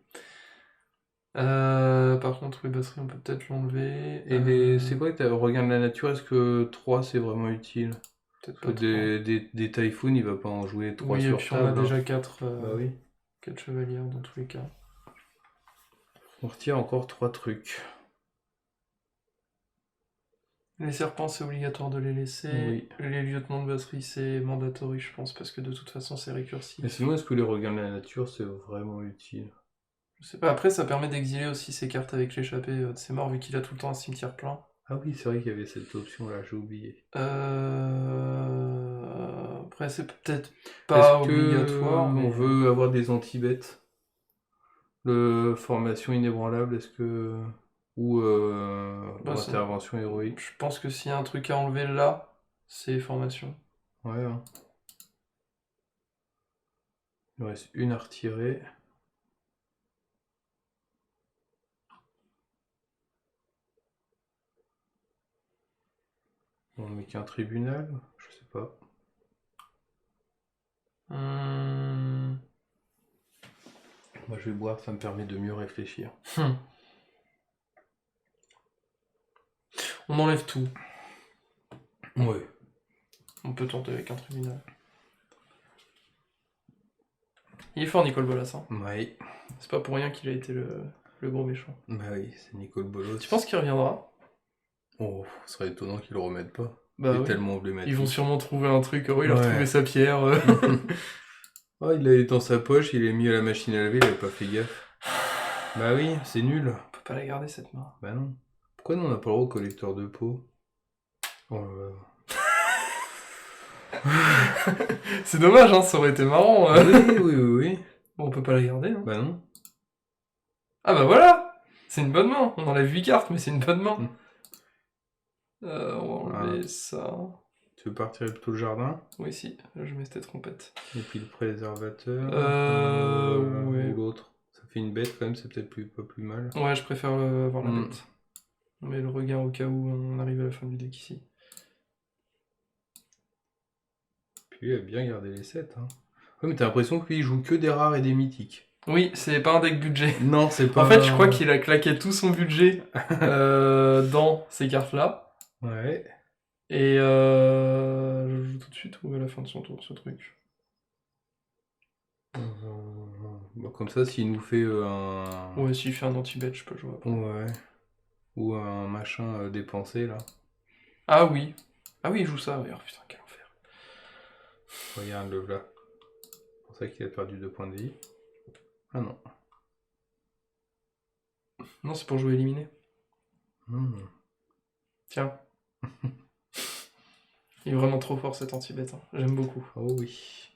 Par contre, oui, batterie, on peut peut-être l'enlever. Et c'est quoi que regarde la nature, est-ce que 3 c'est vraiment utile? Peut-être Parce pas que 3. des typhoons, il va pas en jouer 3 Oui, et sur puis on a table. déjà Hein. 4 Bah oui. chevaliers dans tous les cas. On retire encore 3 trucs. Les serpents, c'est obligatoire de les laisser. Oui. Les lieutenants de batterie, c'est mandatory, je pense, parce que de toute façon, c'est récursif. Mais sinon, est-ce que les regards de la nature, c'est vraiment utile? Je sais pas, après, ça permet d'exiler aussi ses cartes avec l'échappée de ses morts, vu qu'il a tout le temps un cimetière plein. Ah oui, c'est vrai qu'il y avait cette option-là, j'ai oublié. Après, c'est peut-être pas Est-ce que obligatoire, mais... on veut avoir des anti-bêtes? Le formation inébranlable, est-ce que... Ou Bah, ça- intervention héroïque? Je pense que s'il y a un truc à enlever là, c'est formation. Ouais, hein. Il nous reste une à retirer. On met qu'un tribunal? Je sais pas. Moi je vais boire, ça me permet de mieux réfléchir. On enlève tout. Ouais. On peut tenter avec un tribunal. Il est fort, Nicole Bolas. Hein. Ouais. C'est pas pour rien qu'il a été le gros méchant. Bah oui, c'est Nicole Bolos. Tu penses qu'il reviendra? Oh, ce serait étonnant qu'ils le remettent pas. Bah Il est oui. tellement emblématique. Ils vont sûrement trouver un truc. Oh, il a Ouais. retrouvé sa pierre. Oh, il l'a dans sa poche, il l'a mis à la machine à laver, il avait pas fait gaffe. Bah oui, c'est nul. On peut pas la garder cette main. Bah non. Pourquoi nous on n'a pas le droit au collecteur de peau? Oh là là. C'est dommage, hein, ça aurait été marrant. Oui. Bon, on peut pas la garder. Hein. Bah non. Ah bah voilà! C'est une bonne main. On enlève 8 cartes, mais c'est une bonne main. On va enlever ça. Tu veux pas retirer plutôt le jardin? Oui, si, je mets cette trompette. Et puis le préservateur. Ouais. Ou l'autre. Ça fait une bête quand même, c'est peut-être pas plus mal. Ouais, je préfère avoir la bête. On met le regard au cas où on arrive à la fin du deck ici. Puis il a bien gardé les 7. Hein. Ouais, mais t'as l'impression que lui il joue que des rares et des mythiques. Oui, c'est pas un deck budget. Non, c'est pas. En fait, je crois qu'il a claqué tout son budget dans ces cartes-là. Ouais. Et je joue tout de suite ou à la fin de son tour ce truc. Bah, comme ça, s'il nous fait un. Ouais, s'il fait un anti-bet, je peux jouer après. Ouais. Ou un machin dépensé là. Ah oui. Ah oui, il joue ça. Oh putain, quel enfer. Regarde le là. C'est pour ça qu'il a perdu 2 points de vie. Ah non. Non, c'est pour jouer éliminé. Tiens. Il est vraiment trop fort cet anti-bet. Hein. J'aime beaucoup. Oh oui.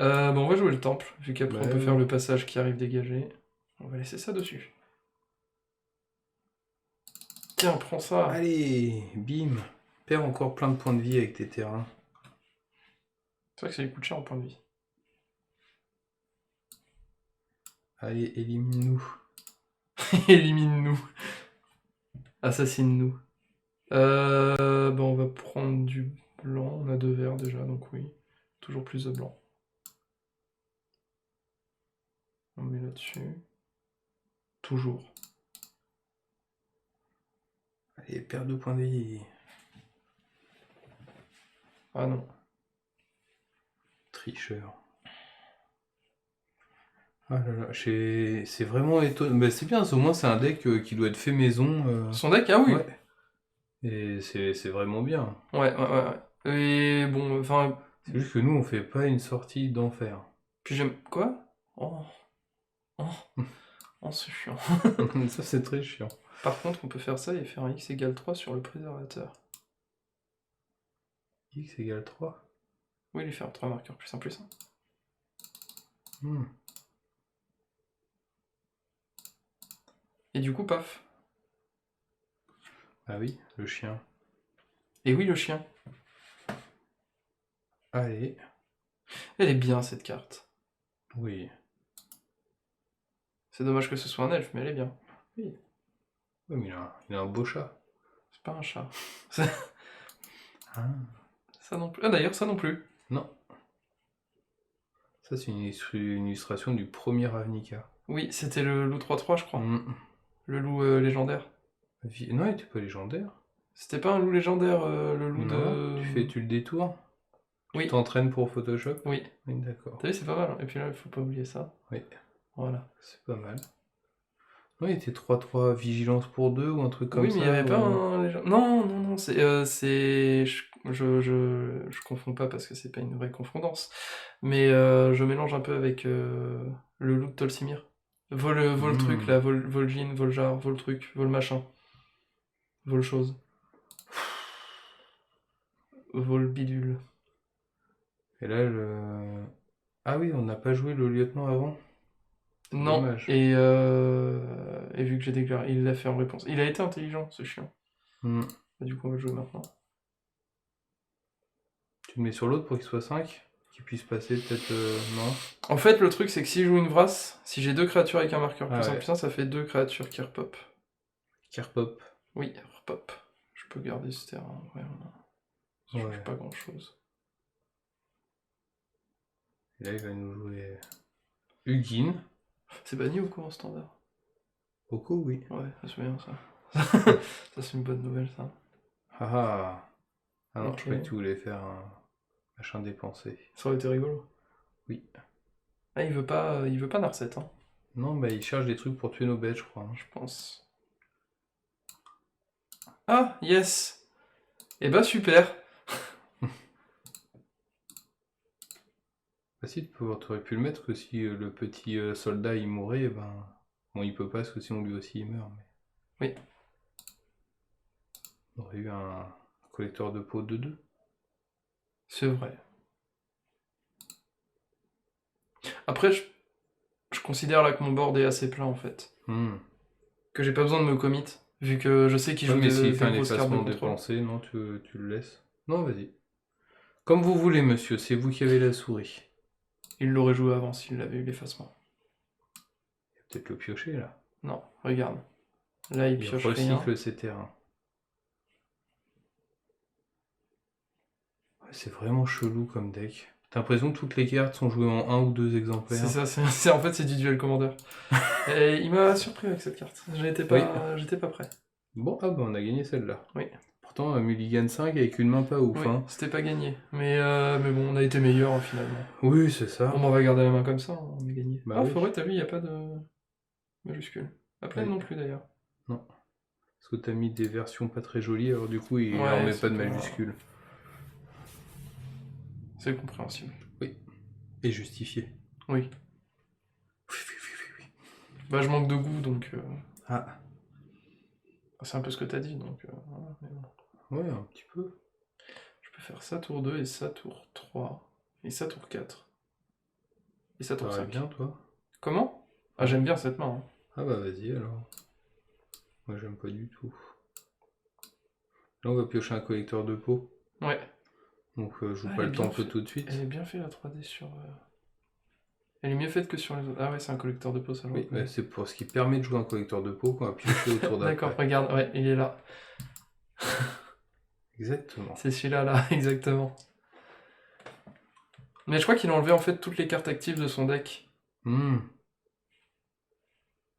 Bon, on va jouer le temple, vu qu'après on peut oui. faire le passage qui arrive dégagé. On va laisser ça dessus. Tiens, prends ça. Allez, bim. Perds encore plein de points de vie avec tes terrains. C'est vrai que ça lui coûte cher en point de vie. Allez, élimine-nous. Élimine-nous. Assassine-nous. Bon, on va prendre du blanc. On a 2 verts déjà, donc oui. toujours plus de blanc. On met là-dessus. Toujours. Allez, perte de points de vie. Ah non. Tricheur. Ah là là, c'est vraiment étonnant. Bah, c'est bien, au moins c'est un deck qui doit être fait maison. Son deck, ah oui. Ouais. Et c'est vraiment bien. Ouais. Et bon, enfin... C'est juste que nous, on fait pas une sortie d'enfer. Puis j'aime... Quoi? Oh, c'est chiant. Ça, c'est très chiant. Par contre, on peut faire ça et faire un x égale 3 sur le préservateur. X égale 3. Oui, lui faire 3 marqueurs plus 1 plus 1. Hmm. Et du coup, paf. Ah oui, le chien. Et oui, le chien. Allez. Elle est bien, cette carte. Oui. C'est dommage que ce soit un elfe, mais elle est bien. Oui. Oui, mais il a un beau chat. C'est pas un chat. Ah. Ça non plus. Ah d'ailleurs, ça non plus. Non. Ça, c'est une illustration du premier Ravnica. Oui, c'était le loup 3-3, je crois. Le loup légendaire. Non, il était pas légendaire. C'était pas un loup légendaire, le loup Non, de... tu le détours. Oui. Tu t'entraînes pour Photoshop. Oui. Oui, d'accord. T'as vu, c'est pas mal. Et puis là, il faut pas oublier ça. Oui. Voilà. C'est pas mal. Oui, il était 3-3 vigilance pour 2 ou un truc comme ça. Oui, mais il n'y avait pas un... Non, c'est... Je confonds pas parce que c'est pas une vraie confondance. Mais je mélange un peu avec le loup de Tolsimir. Vol truc là, vol jean, vol jar, vol truc, vol machin. Vol chose. Vol bidule. Et là, Ah oui, on n'a pas joué le lieutenant avant. Non, dommage. et vu que j'ai déclaré, il l'a fait en réponse. Il a été intelligent, ce chien. Du coup, on va jouer maintenant. Tu le mets sur l'autre pour qu'il soit 5 ? Qu'il puisse passer peut-être... non. En fait, le truc, c'est que si je joue une Vrasse, si j'ai 2 créatures avec un marqueur plus 1 ouais. plus 1, ça fait 2 créatures qui repop. Qui repop. Oui, repop. Je peux garder ce terrain, vraiment. Ça change pas grand-chose. Et là, il va nous jouer... Hugin. C'est banni ou quoi en standard? Oko, oui. Ouais, c'est bien ça. Ça, c'est une bonne nouvelle, ça. Ah non, Ok. je croyais que tu voulais faire un machin dépensé. Ça aurait été rigolo. Oui. Ah, il veut pas Narset, hein. Non, bah il cherche des trucs pour tuer nos bêtes, je crois. Je pense. Ah, yes. Eh bah, super. Bah si, tu aurais pu le mettre que si le petit soldat il mourait, ben... Bon, il peut pas parce que sinon lui aussi il meurt, mais... Oui. On aurait eu un collecteur de peau de 2. C'est vrai. Après, je considère là que mon board est assez plein, en fait. Que j'ai pas besoin de me commit, vu que je sais qu'il joue mais s'il fait un grosses cartes de effacement contrôle. dépensé, non, tu le laisses. Non, vas-y. Comme vous voulez, monsieur, c'est vous qui avez la souris. Il l'aurait joué avant s'il avait eu l'effacement. Il va peut-être le piocher, là. Non, regarde. Là, il pioche rien. Recycle ses terrains. Ouais, c'est vraiment chelou comme deck. T'as l'impression que toutes les cartes sont jouées en 1 ou 2 exemplaires. C'est ça, en fait, c'est du duel commandeur. Et il m'a surpris avec cette carte. J'étais pas prêt. Bon, ah bah on a gagné celle-là. Oui. Pourtant, Mulligan 5 avec une main pas ouf. Oui, hein. c'était pas gagné. Mais bon, on a été meilleur finalement. Oui, c'est ça. On va garder la main comme ça, on a gagné. Bah ah, oui. Forêt, t'as vu, il n'y a pas de majuscule. À pleine non plus d'ailleurs. Non. Parce que t'as mis des versions pas très jolies, alors du coup, il Ouais, en met c'est pas de pas- majuscules. C'est compréhensible. Oui. Et justifié. Oui. Oui. Bah, je manque de goût donc. Ah. C'est un peu ce que t'as dit donc. Voilà, mais bon. Ouais, un petit peu. Je peux faire ça tour 2 et ça tour 3. Et ça tour 4. Et ça tour Ça va 5. bien, toi? Comment? Ah, j'aime bien cette main. Hein. Ah bah vas-y alors. Moi j'aime pas du tout. Là on va piocher un collecteur de peau. Ouais. Donc je joue Ah, pas elle le est bien temple fait- tout de suite. Elle est bien faite la 3D sur. Elle est mieux faite que sur les autres. Ah ouais, c'est un collecteur de peau, ça. Oui, bah, c'est pour ce qui permet de jouer un collecteur de peau qu'on va piocher autour d'après. D'accord, regarde, ouais, il est là. Exactement. C'est celui-là, là, exactement. Mais je crois qu'il a enlevé en fait toutes les cartes actives de son deck. Hmm.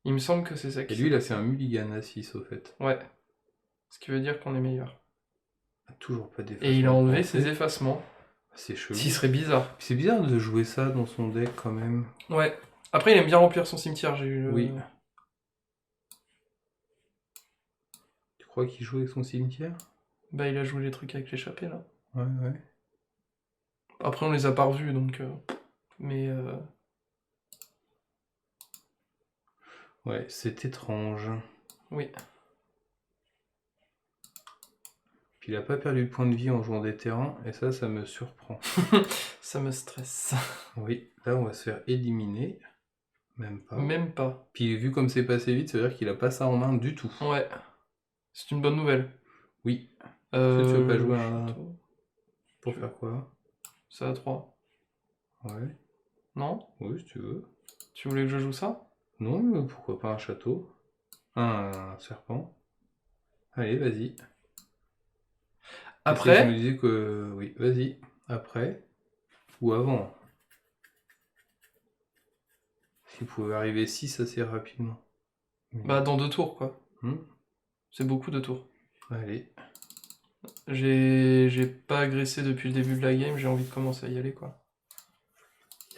Il me semble que c'est ça Et qui lui, s'est il a passé. fait un mulligan à 6 au fait. Ouais. Ce qui veut dire qu'on est meilleur. Toujours pas d'effacement. Et il a enlevé de pensée. ses effacements. C'est chelou. Ce qui serait bizarre. C'est bizarre de jouer ça dans son deck quand même. Ouais. Après, il aime bien remplir son cimetière, j'ai eu le... Oui. Tu crois qu'il joue avec son cimetière? Bah, il a joué les trucs avec l'échappée, là. Ouais, ouais. Après, on les a pas revus, donc... Mais... Ouais, c'est étrange. Oui. Puis il a pas perdu de point de vie en jouant des terrains, et ça me surprend. Ça me stresse. Oui, là on va se faire éliminer. Même pas. Même pas. Puis vu comme c'est passé vite, ça veut dire qu'il a pas ça en main du tout. Ouais. C'est une bonne nouvelle. Oui. Tu veux pas jouer un... château. Pour faire quoi? Ça à 3. Ouais. Non? Oui, si tu veux. Tu voulais que je joue ça? Non, mais pourquoi pas un château? Un serpent. Allez, vas-y. Après? Je me disais que... Oui, vas-y. Après. Ou avant. S'il pouvait arriver 6 assez rapidement. Bah, dans 2 tours, quoi. Hmm. C'est beaucoup de tours. Allez. J'ai pas agressé depuis le début de la game, j'ai envie de commencer à y aller, quoi.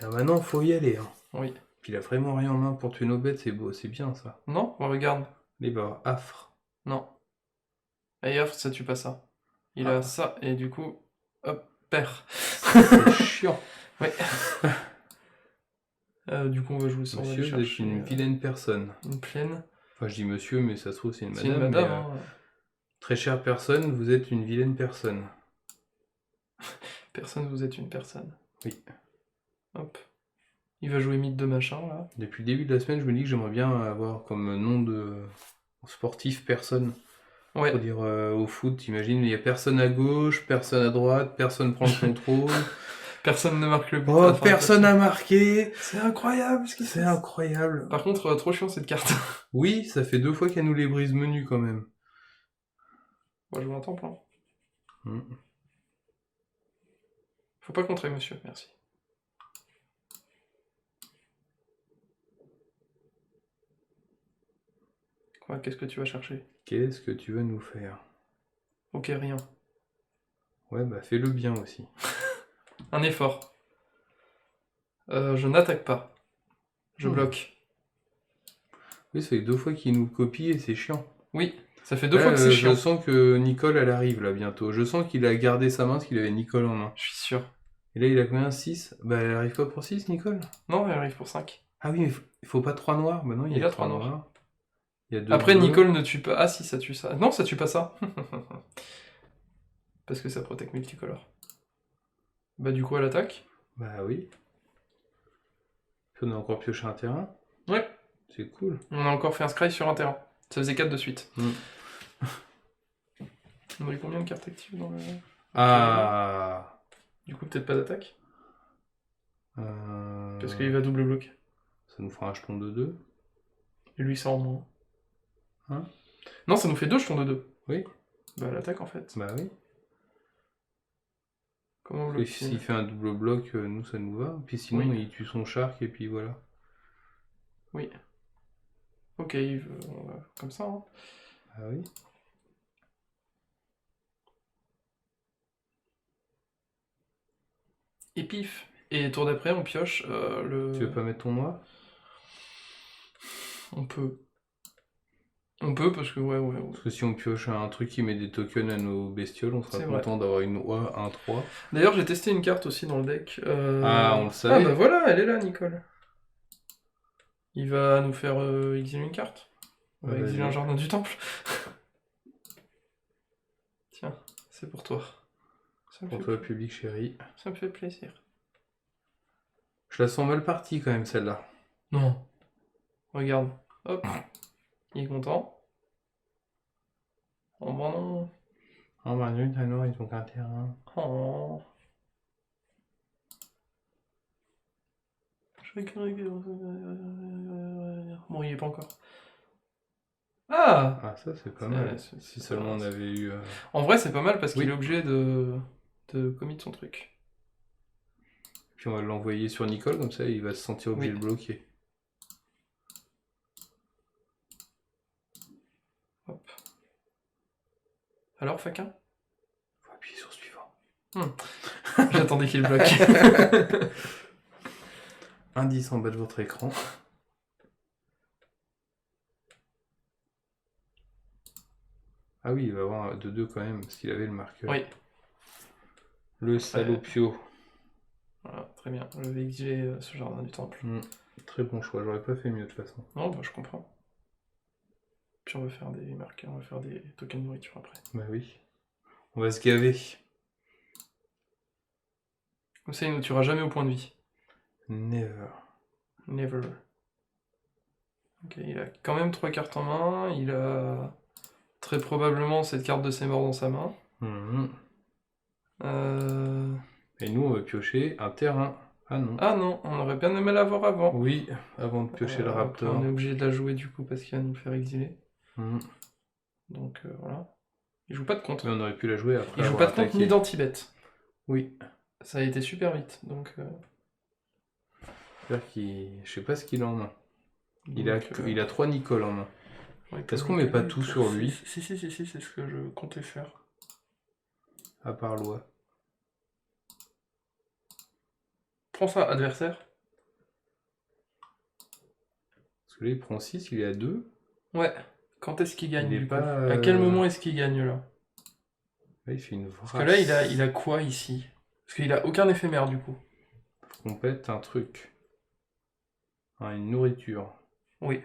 Et maintenant, faut y aller. Hein. Oui. Puis il a vraiment rien en main pour tuer nos bêtes, c'est beau, c'est bien ça. Non? Regarde. Les barres, affres. Non. Et off, ça tue pas ça. Il a ça, et du coup... Hop, perd. C'est chiant. Ouais. Du coup, on va jouer ça. Monsieur, vous êtes une vilaine personne. Une plaine. Enfin, je dis monsieur, mais ça se trouve, c'est une madame. C'est une madame, mais, hein. Très chère personne, vous êtes une vilaine personne. Personne, vous êtes une personne. Oui. Hop. Il va jouer mythe de machin, là. Depuis le début de la semaine, je me dis que j'aimerais bien avoir comme nom de sportif personne. Ouais. Pour dire au foot, t'imagines, il n'y a personne à gauche, personne à droite, personne prend le contrôle. Personne ne marque le but. Oh, personne n'a marqué. C'est incroyable ce qui se C'est passe. incroyable. Par contre, trop chiant cette carte. Oui, ça fait 2 fois qu'elle nous les brise menu quand même. On va jouer un temple, hein. Mm. Faut pas contrer, monsieur, merci. Quoi, qu'est-ce que tu vas chercher? Qu'est-ce que tu veux nous faire? Ok, rien. Ouais, bah fais-le bien aussi. Un effort. Je n'attaque pas. Je bloque. Oui, ça fait 2 fois qu'il nous copie et c'est chiant. Oui, ça fait 2 fois que c'est chiant. Je sens que Nicole, elle arrive là bientôt. Je sens qu'il a gardé sa main parce qu'il avait Nicole en main. Je suis sûr. Et là, il a combien? 6? Bah, elle arrive pas pour 6, Nicole? Non, elle arrive pour 5. Ah oui, mais il faut pas 3 noirs. Bah non, il y a 3 noirs. Il y a 2 Après, bleus. Nicole ne tue pas... Ah si, ça tue ça. Non, ça tue pas ça. Parce que ça protège multicolore. Bah du coup, elle attaque. Bah oui. Puis on a encore pioché un terrain. Ouais. C'est cool. On a encore fait un scry sur un terrain. Ça faisait 4 de suite. On aurait combien de cartes actives dans le... Ah. Du coup, peut-être pas d'attaque. Parce qu'il va double bloc. Ça nous fera un jeton de 2. Et lui, ça en moins. Hein? Non, ça nous fait 2 jetons de 2. Oui. Bah l'attaque en fait. Bah oui. Comment bloquer? S'il fait un double bloc, nous ça nous va. Puis sinon, Oui. il tue son shark et puis voilà. Oui. Ok, il veut... comme ça. Hein. Ah oui. Et pif. Et tour d'après, on pioche le... Tu veux pas mettre ton noir? On peut. On peut parce que ouais. Parce que si on pioche un truc qui met des tokens à nos bestioles, on sera C'est content d'avoir une oie 1-3. D'ailleurs, j'ai testé une carte aussi dans le deck. Ah, on le savait. Ah bah voilà, elle est là, Nicole. Il va nous faire exiler une carte. On va exiler un jardin du temple. Tiens, c'est pour toi. Pour toi, public chéri. Ça me fait plaisir. Je la sens mal partie quand même, celle-là. Non. Regarde. Hop. Il est content. Oh bah non. Oh bah non, alors ils ont qu'un terrain. Oh. Bon, il est pas encore. Ah! Ah, ça c'est pas mal. Si seulement on avait eu... En vrai, c'est pas mal parce qu'il est obligé de commit son truc. Puis on va l'envoyer sur Nicole, comme ça il va se sentir obligé Oui. de bloquer. Hop. Alors, Faquin? Faut appuyer sur suivant. J'attendais qu'il bloque. Indice en bas de votre écran. Ah oui, il va avoir de 2 quand même, parce qu'il avait le marqueur. Oui. Le salopio. Voilà, très bien. Je vais exiler ce jardin du temple. Très bon choix, j'aurais pas fait mieux de toute façon. Non, bah je comprends. Puis on va faire des marqueurs, on va faire des tokens de nourriture après. Bah oui. On va se gaver. Comme ça, il ne tuera jamais au point de vie. Never. Never. Ok, il a quand même 3 cartes en main. Il a très probablement cette carte de ses morts dans sa main. Et nous, on va piocher un terrain. Ah non. Ah non, on aurait bien aimé l'avoir avant. Oui, avant de piocher le Après, raptor. on est obligé de la jouer du coup parce qu'il va nous faire exiler. Donc voilà. Il joue pas de contre. Mais on aurait pu la jouer après. Il joue pas de contre ni d'anti-bet. Oui. Ça a été super vite, donc... C'est-à-dire qu'il... Je sais pas ce qu'il a en main. Il a 3 Nicole en main. Ouais, Est-ce qu'on met pas tout sur lui? Si, c'est ce que je comptais faire. À part loi. Prends ça, adversaire. Parce que là, il prend 6, il est à 2. Ouais. Quand est-ce qu'il gagne Il est du coup pas, À quel moment est-ce qu'il gagne là? Là, il fait une vraie. Parce que là, il a quoi ici? Parce qu'il a aucun éphémère du coup. On pète un truc. Ah, une nourriture. Oui.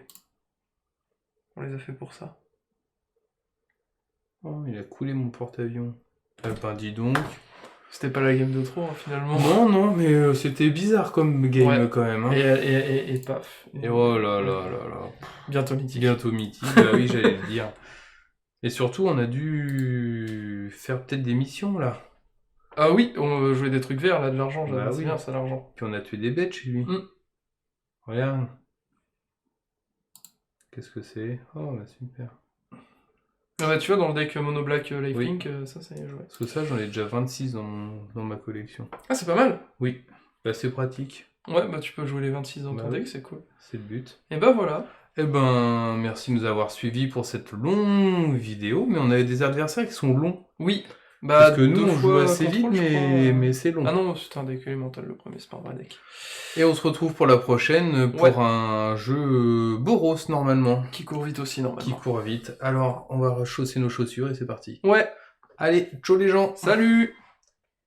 On les a fait pour ça. Oh, il a coulé mon porte-avions. Ah ben dis donc. C'était pas la game de trop hein, finalement. Non, mais c'était bizarre comme game quand même. Hein. Et paf. Et oh là là là là. Bientôt mythique. Bientôt mythique, bah oui, j'allais le dire. Et surtout, on a dû faire peut-être des missions là. Ah oui, on jouait des trucs verts là, de l'argent, Bah c'est oui. bien ça l'argent. Puis on a tué des bêtes chez lui. Regarde. Qu'est-ce que c'est? Oh bah super. Ah bah tu vois dans le deck Mono Black Lifelink, ça c'est joué. Parce que ça j'en ai déjà 26 dans ma collection. Ah c'est pas mal. Oui, bah c'est pratique. Ouais bah tu peux jouer les 26 dans ton deck, c'est cool. C'est le but. Et bah voilà. Eh ben merci de nous avoir suivis pour cette longue vidéo, mais on avait des adversaires qui sont longs. Oui. Bah, parce que nous on joue assez vite mais c'est long. Ah non, c'est un deck élémental le premier, c'est pas un vrai deck. Et on se retrouve pour la prochaine pour un jeu Boros normalement. Qui court vite aussi normalement. Qui court vite. Alors on va chausser nos chaussures et c'est parti. Ouais. Allez, ciao les gens. Salut.